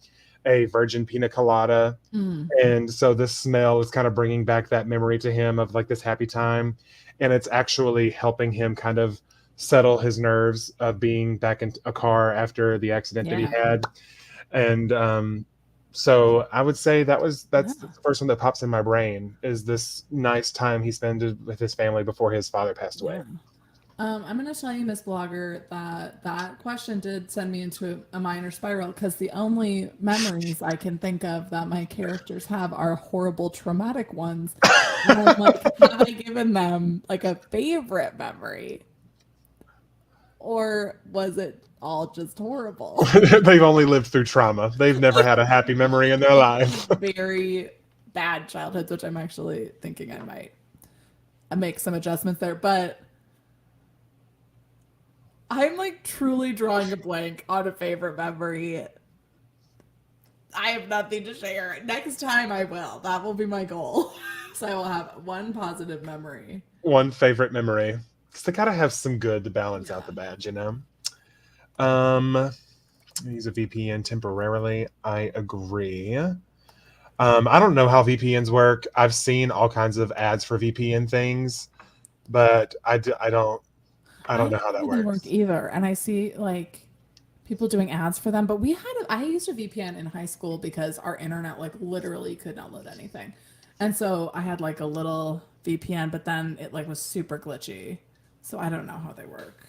a virgin pina colada. And so the smell is kind of bringing back that memory to him of this happy time, and it's actually helping him kind of settle his nerves of being back in a car after the accident that he had. And so I would say that's the first one that pops in my brain, is this nice time he spent with his family before his father passed away. I'm going to tell you, Miss Blogger, that question did send me into a minor spiral because the only memories I can think of that my characters have are horrible, traumatic ones. And I'm like, have I given them like a favorite memory? Or was it all just horrible? They've only lived through trauma. They've never had a happy memory in their life. Very bad childhoods, which I'm actually thinking I might make some adjustments there. But I'm like truly drawing a blank on a favorite memory. I have nothing to share. Next time I will. That will be my goal. So I will have one positive memory. One favorite memory. Because they gotta have some good to balance out the bad, you know? Use a VPN temporarily. I agree. I don't know how VPNs work. I've seen all kinds of ads for VPN things, but I don't know how that They works. work either. And I see like people doing ads for them. But I used a VPN in high school because our internet like literally could not load anything. And so I had like a little VPN, but then it like was super glitchy. So I don't know how they work.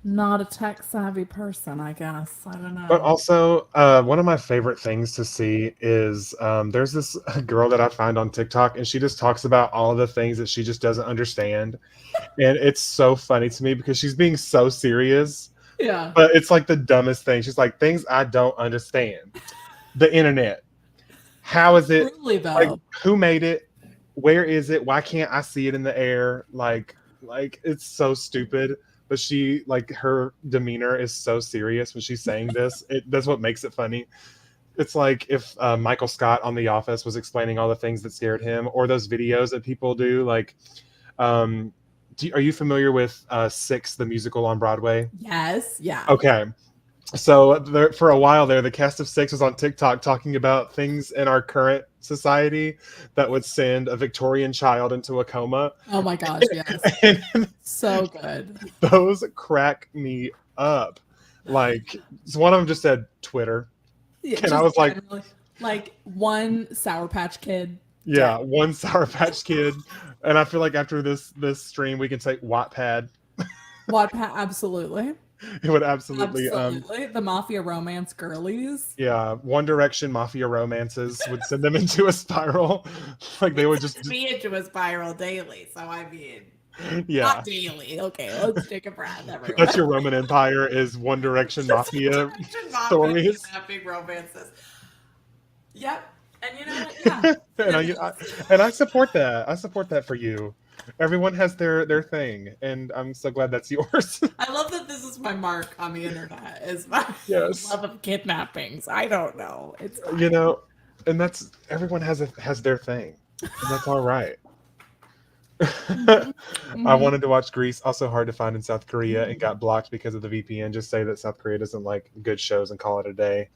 Not a tech savvy person, I guess. I don't know. But also, one of my favorite things to see is there's this girl that I find on TikTok, and she just talks about all the things that she just doesn't understand. And it's so funny to me because she's being so serious. Yeah. But it's like the dumbest thing. She's like, things I don't understand. The internet. How is it? Truly, though. Like, who made it? Where is it? Why can't I see it in the air? Like it's so stupid. But she, like, her demeanor is so serious when she's saying this. That's what makes it funny. It's like if Michael Scott on The Office was explaining all the things that scared him, or those videos that people do. Like, are you familiar with Six, the musical on Broadway? Yes. Yeah. Okay. So for a while there, the cast of Six was on TikTok talking about things in our current society that would send a Victorian child into a coma. Oh my gosh, yes. And so good. Those crack me up. Like, so one of them just said Twitter. Yeah, and I was like one Sour Patch Kid. Yeah, one Sour Patch Kid. And I feel like after this stream, we can take Wattpad. Wattpad, absolutely. It would absolutely. The Mafia Romance girlies. Yeah, One Direction Mafia romances would send them into a spiral. Like they would just be into a spiral daily. So I mean, yeah, not daily. Okay, let's take a breath. Everyone. That's your Roman Empire is One Direction Mafia stories. Big romances. Yep, and you know what? Yeah, and I support that. I support that for you. Everyone has their thing, and I'm so glad that's yours. I love that this is my mark on the internet. Is my yes. love of kidnappings. I don't know. It's fine. You know, and that's everyone has their thing, and that's all right. Mm-hmm. I wanted to watch Grease, also hard to find in South Korea, and got blocked because of the VPN. Just say that South Korea doesn't like good shows and call it a day.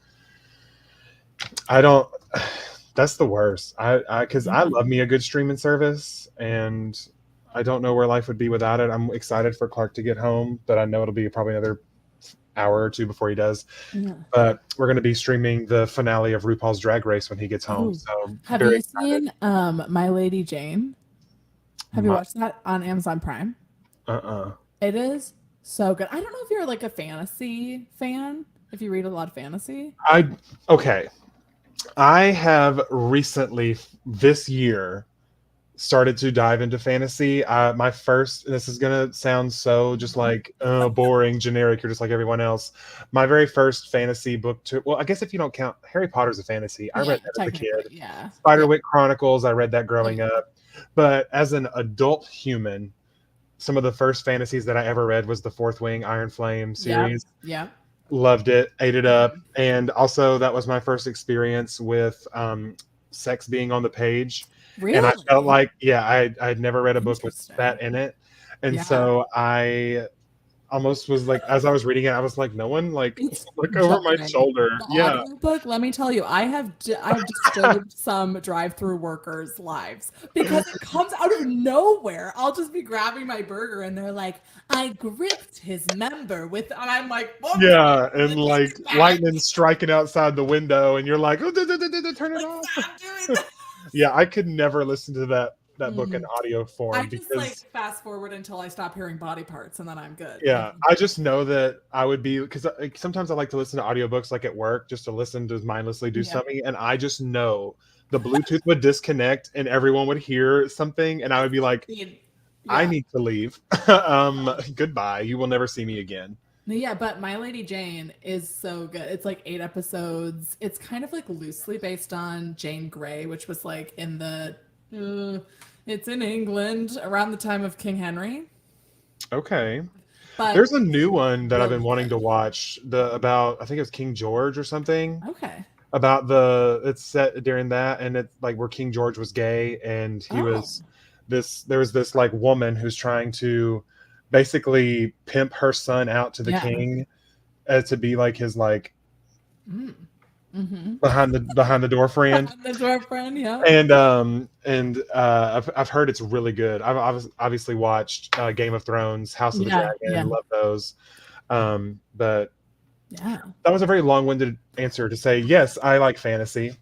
I don't. That's the worst. Because I love me a good streaming service, and I don't know where life would be without it. I'm excited for Clark to get home, but I know it'll be probably another hour or two before he does. Yeah. But we're going to be streaming the finale of RuPaul's Drag Race when he gets home. So have you seen My Lady Jane? Have you watched that on Amazon Prime? It is so good. I don't know if you're like a fantasy fan, if you read a lot of fantasy. I have recently, this year, started to dive into fantasy. My first, this is going to sound so just like boring, generic, or just like everyone else. My very first fantasy book, I guess if you don't count, Harry Potter's a fantasy. I read that as a kid. Yeah. Spiderwick Chronicles, I read that growing up. But as an adult human, some of the first fantasies that I ever read was the Fourth Wing Iron Flame series. Yeah. Loved it, ate it up. And also that was my first experience with sex being on the page. Really? And I felt like, I'd never read a book with that in it. And so I almost was like, as I was reading it, I was like, no one look over my shoulder. The book, let me tell you, I've disturbed some drive-through workers' lives because it comes out of nowhere. I'll just be grabbing my burger and they're like, I gripped his member with, and I'm like, what? Yeah, and like lightning striking outside the window, and you're like, oh, turn it off. Stop doing that. Yeah, I could never listen to that book in audio I form just because like fast forward until I stop hearing body parts and then I'm good. yeah, I just know that I would be because sometimes I like to listen to audiobooks like at work just to listen to mindlessly do Yeah. something, and I just know the Bluetooth would disconnect and everyone would hear something, and I would be like, I Yeah. need to leave. Goodbye. You will never see me again. Yeah, but My Lady Jane is so good. It's like 8 episodes. It's kind of like loosely based on Jane Grey, which was like in the it's in England around the time of King Henry. Okay. But There's a new one that I've been really wanting to good. watch. The about I think it was King George or something. Okay. About it's set during that, and it's like where King George was gay, and he Oh. was there was this like woman who's trying to basically pimp her son out to the Yeah. king to be like his like Mm. Mm-hmm. behind the door friend. The dwarf friend, yeah. I've heard it's really good. I've obviously watched Game of Thrones, House of the Yeah, Dragon, yeah. love those. But Yeah. that was a very long-winded answer to say yes, I like fantasy.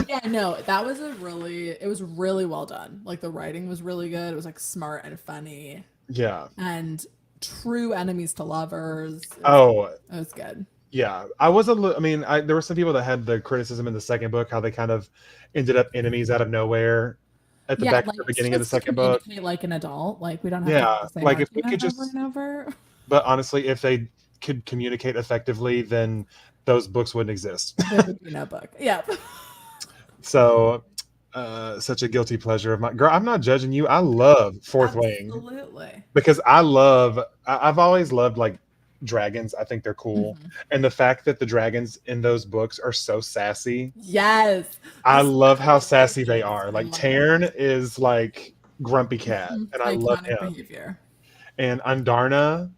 Yeah, no, that was it was really well done. Like the writing was really good. It was like smart and funny Yeah. and true enemies to lovers. Oh, It was good. yeah. I was I mean, there were some people that had the criticism in the second book how they kind of ended up enemies out of nowhere at the Yeah, like the beginning of the just to second book. communicate like an adult. Like we don't have to have Yeah, the same like if we could argument over just and over. but honestly, if they could communicate effectively, then those books wouldn't exist. There would be no book. Yeah. So, such a guilty pleasure of my girl. I'm not judging you. I love Fourth Wing Absolutely. because I've always loved like dragons. I think they're cool, Mhm. and the fact that the dragons in those books are so sassy. Yes. I love how Special sassy they dragons, are. I Like love it. Tairn is like grumpy cat, Mhm. and I love Iconic him. behavior. And Andarna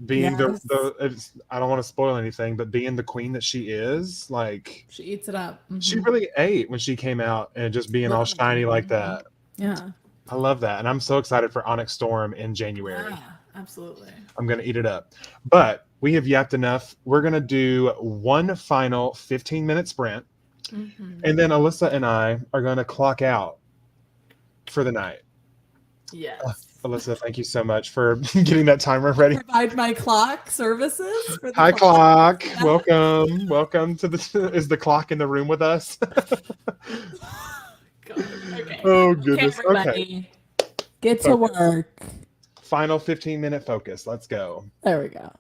being Yes. I don't want to spoil anything, but being the queen that she is, like She eats it up. she Mhm. really ate when she came out and just being all Literally. shiny like Mhm. that. Yeah. I love that. And I'm so excited for Onyx Storm in January. Yeah, absolutely. I'm going to eat it up. But we have yapped enough. We're going to do one final 15-minute sprint. Mhm. And then Alyssa and I are going to clock out for the night. Yes. Alyssa, thank you so much for getting that timer ready. Provide my clock services for the Hi, clock. Yeah. Welcome. Welcome to the. Is the clock in the room with us? God. Okay. Oh, goodness. Okay, Okay. everybody. Get to Focus. work. Final 15-minute focus. Let's go. There we go.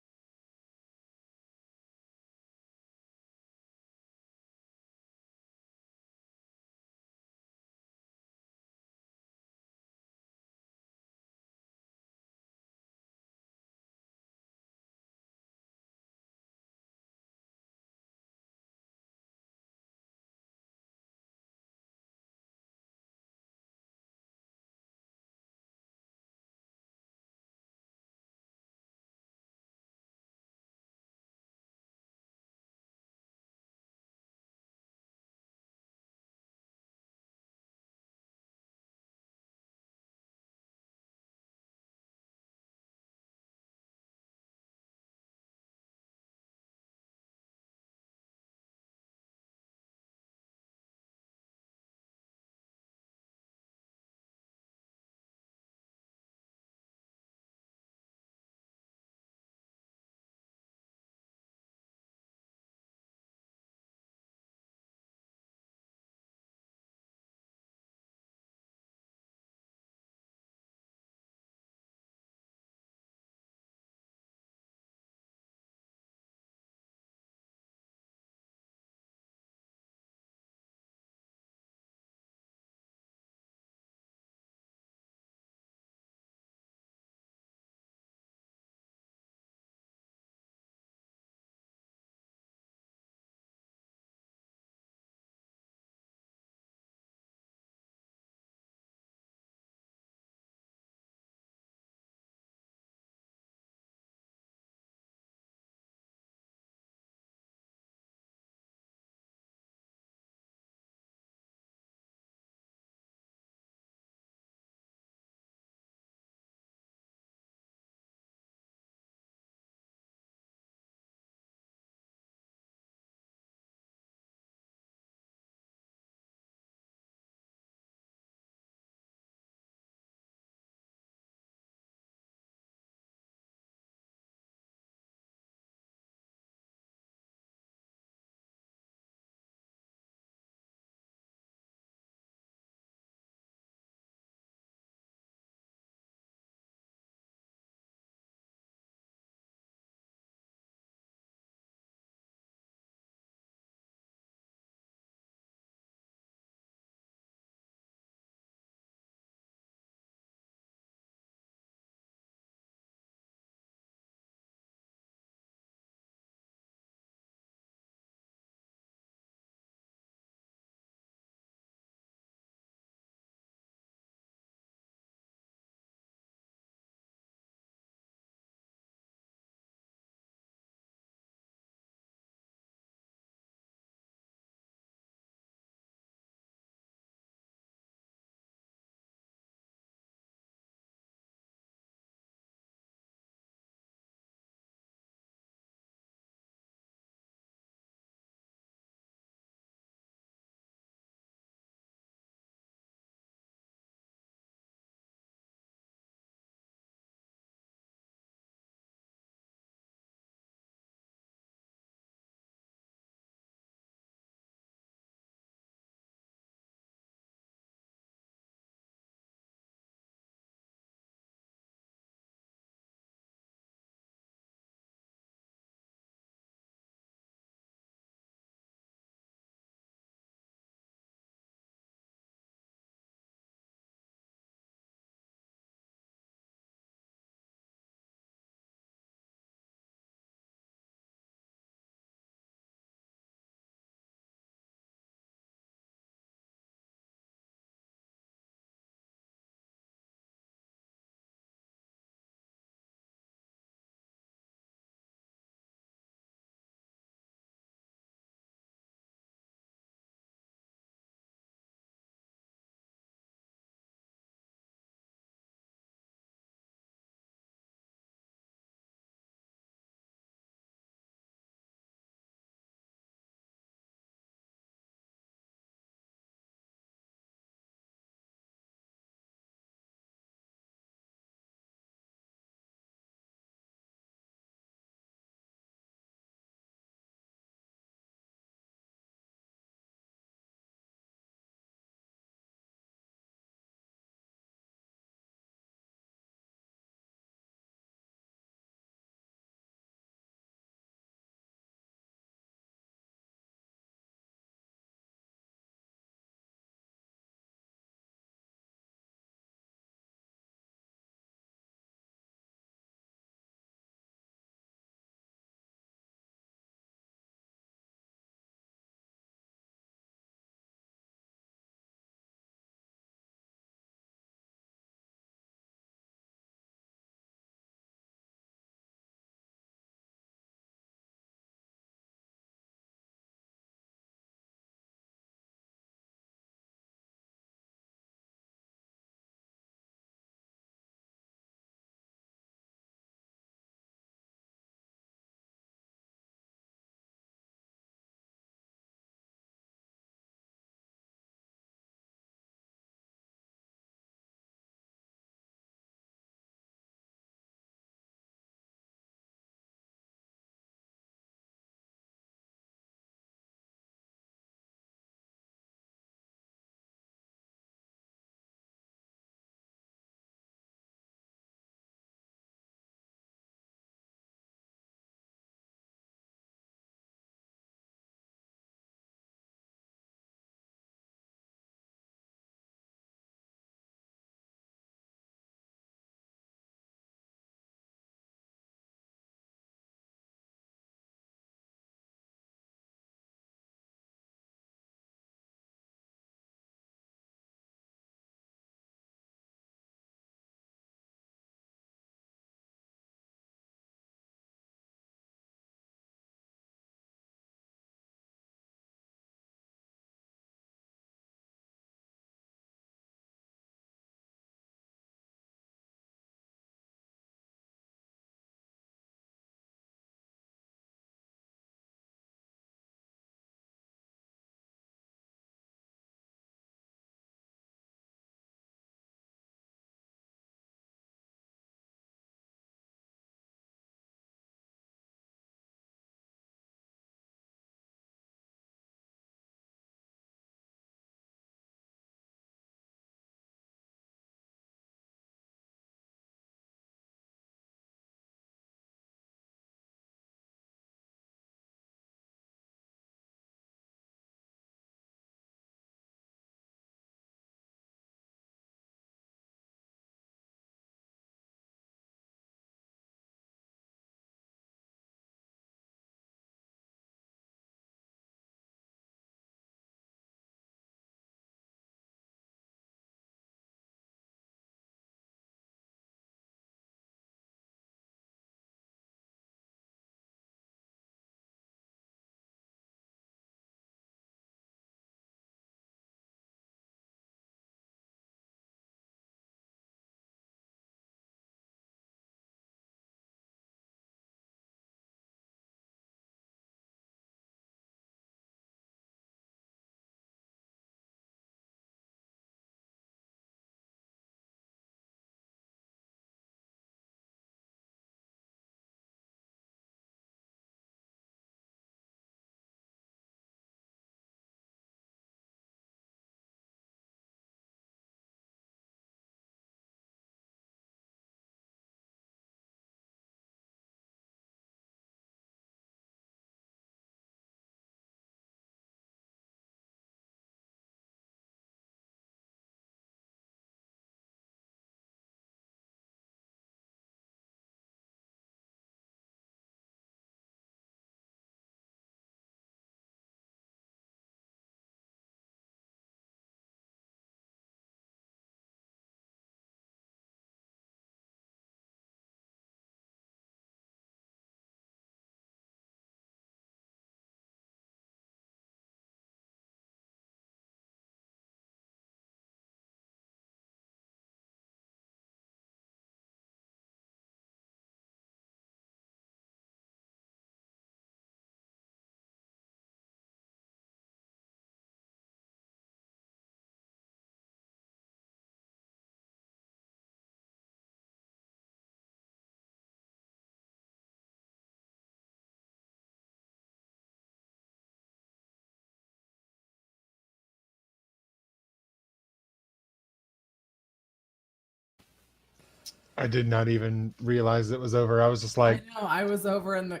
I did not even realize it was over. I was just like, I know. I was over in the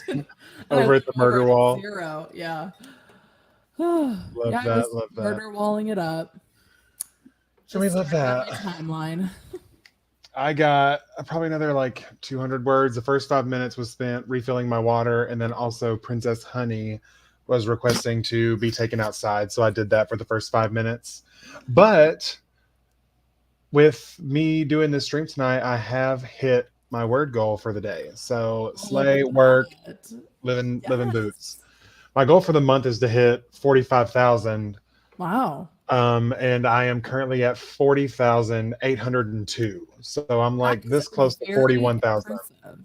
and I over at looked the over murder at wall. 0. Yeah. Love Yeah, I was that. Love that. murder walling it up. So we Just love staring at that. my timeline. I got probably another like 200 words. The first 5 minutes was spent refilling my water, and then also Princess Honey was requesting to be taken outside, so I did that for the first 5 minutes. But with me doing this stream tonight, I have hit my word goal for the day. So Oh, look slay, at work, that. living boots. Yes. My goal for the month is to hit 45,000. Wow. And I am currently at 40,802. So I'm like That's this close to very 41,000. impressive,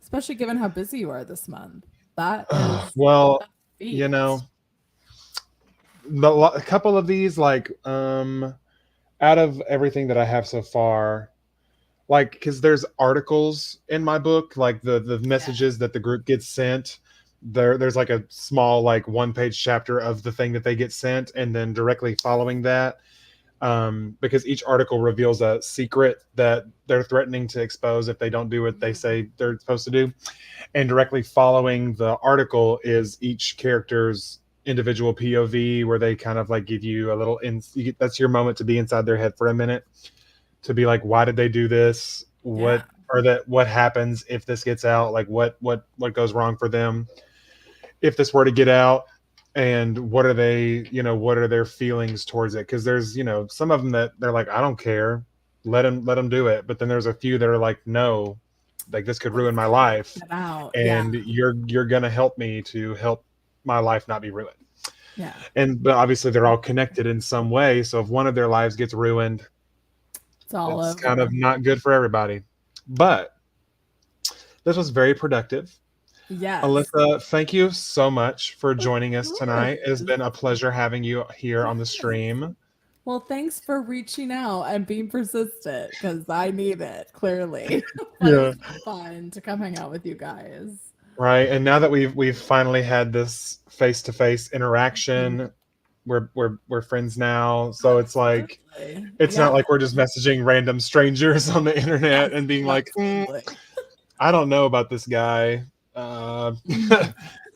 especially given how busy you are this month. That is Well, a feat. you know, a couple of these, like, out of everything that I have so far, like, because there's articles in my book, like the messages that the group gets sent. There's like a small, like, 1-page chapter of the thing that they get sent, and then directly following that, because each article reveals a secret that they're threatening to expose if they don't do what they say they're supposed to do. And directly following the article is each character's individual POV, where they kind of like give you a little that's your moment to be inside their head for a minute, to be like, why did they do this? Yeah. What happens if this gets out? Like what goes wrong for them if this were to get out? And what are their feelings towards it? Because there's, some of them that they're like, I don't care, let them do it. But then there's a few that are like, no, like this could ruin my life, Get out. and Yeah. you're gonna help me to help my life not be ruined. Yeah. But obviously they're all connected in some way, so if one of their lives gets ruined, It's all it's over. kind of not good for everybody. But this was very productive. Yes. Alyssa, thank you so much for joining us tonight. It has course. been a pleasure having you here on the stream. Well, thanks for reaching out and being persistent, because I need it, clearly. Yeah. It's fun to come hang out with you guys. Right. And now that we've finally had this face-to-face interaction, we're friends now. So it's like, Absolutely. it's Yeah. not like we're just messaging random strangers on the internet and being like, Absolutely. I don't know about this guy.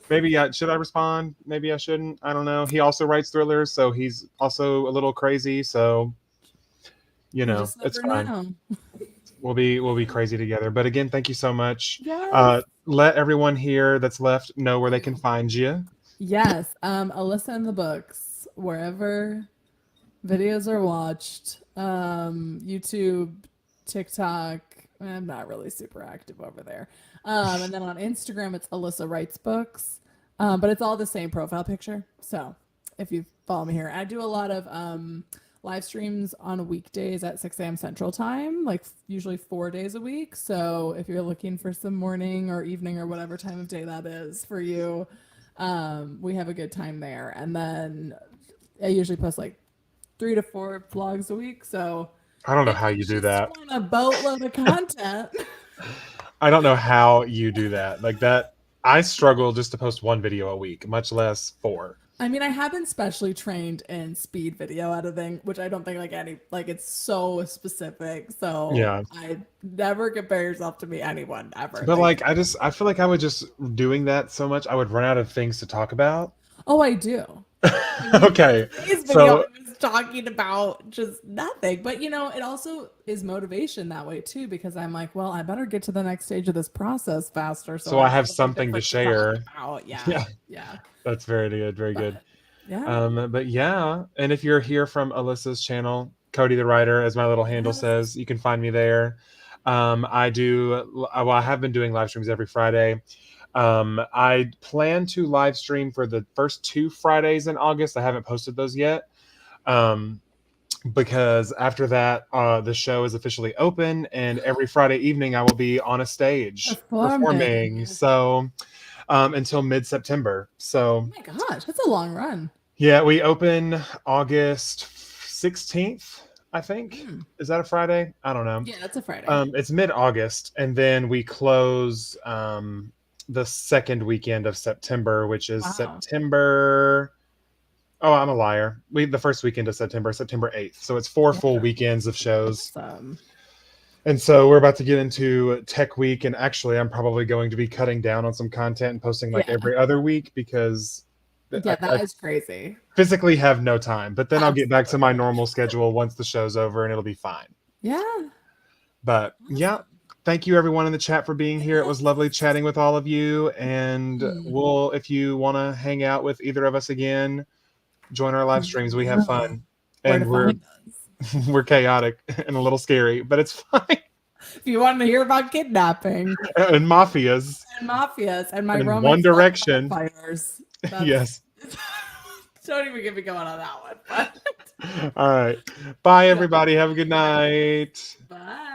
Maybe should I respond? Maybe I shouldn't. I don't know. He also writes thrillers, so he's also a little crazy. So, You just it's never fine. know. We'll be crazy together. But again, thank you so much. Yes. Let everyone here that's left know where they can find you. Yes. Alyssa in the books, wherever videos are watched. YouTube, TikTok. I'm not really super active over there. And then on Instagram, it's Alyssa Writes Books. But it's all the same profile picture. So if you follow me here, I do a lot of live streams on weekdays at 6 a.m. Central Time, like usually 4 days a week. So if you're looking for some morning or evening or whatever time of day that is for you, we have a good time there. And then I usually post like 3 to 4 vlogs a week. So I don't know how you do that. want a boatload of content. I don't know how you do that. Like that, I struggle just to post 1 video a week, much less 4. I mean, I have been specially trained in speed video editing, which I don't think it's so specific. So Yeah. I never compare yourself to me, anyone ever. But like, I feel like I would just doing that so much, I would run out of things to talk about. Oh, I do. Okay. Today's video, So I was talking about just nothing, but it also is motivation that way too, because I'm like, well, I better get to the next stage of this process faster. So I have something to share. Yeah. That's very good. Very good. Yeah. But yeah, and if you're here from Alyssa's channel, Cody the Writer, as my little handle says, you can find me there. I have been doing live streams every Friday. I plan to live stream for the first 2 Fridays in August. I haven't posted those yet. Because after that, the show is officially open, and every Friday evening I will be on a stage performing. So until mid-September. So, oh my gosh, that's a long run. Yeah, we open August 16th, I think. Is that a Friday? I don't know. Yeah, that's a Friday. It's mid-August, and then we close the second weekend of September, which is September Oh, I'm a liar. The first weekend of September 8th. So it's 4 full weekends of shows. Awesome. And so we're about to get into Tech Week. And actually, I'm probably going to be cutting down on some content and posting like every other week because that is crazy. Physically have no time. But then I'll get back to my normal schedule once the show's over and it'll be fine. Yeah. But yeah. Thank you everyone in the chat for being here. It was lovely chatting with all of you. And if you want to hang out with either of us again, join our live streams. We have fun. And we're chaotic and a little scary, but it's fine. If you want to hear about kidnapping and mafias and my and romance One Direction fighters. Yes. Don't even get me going on that one. But... All right. Bye everybody. Have a good night. Bye.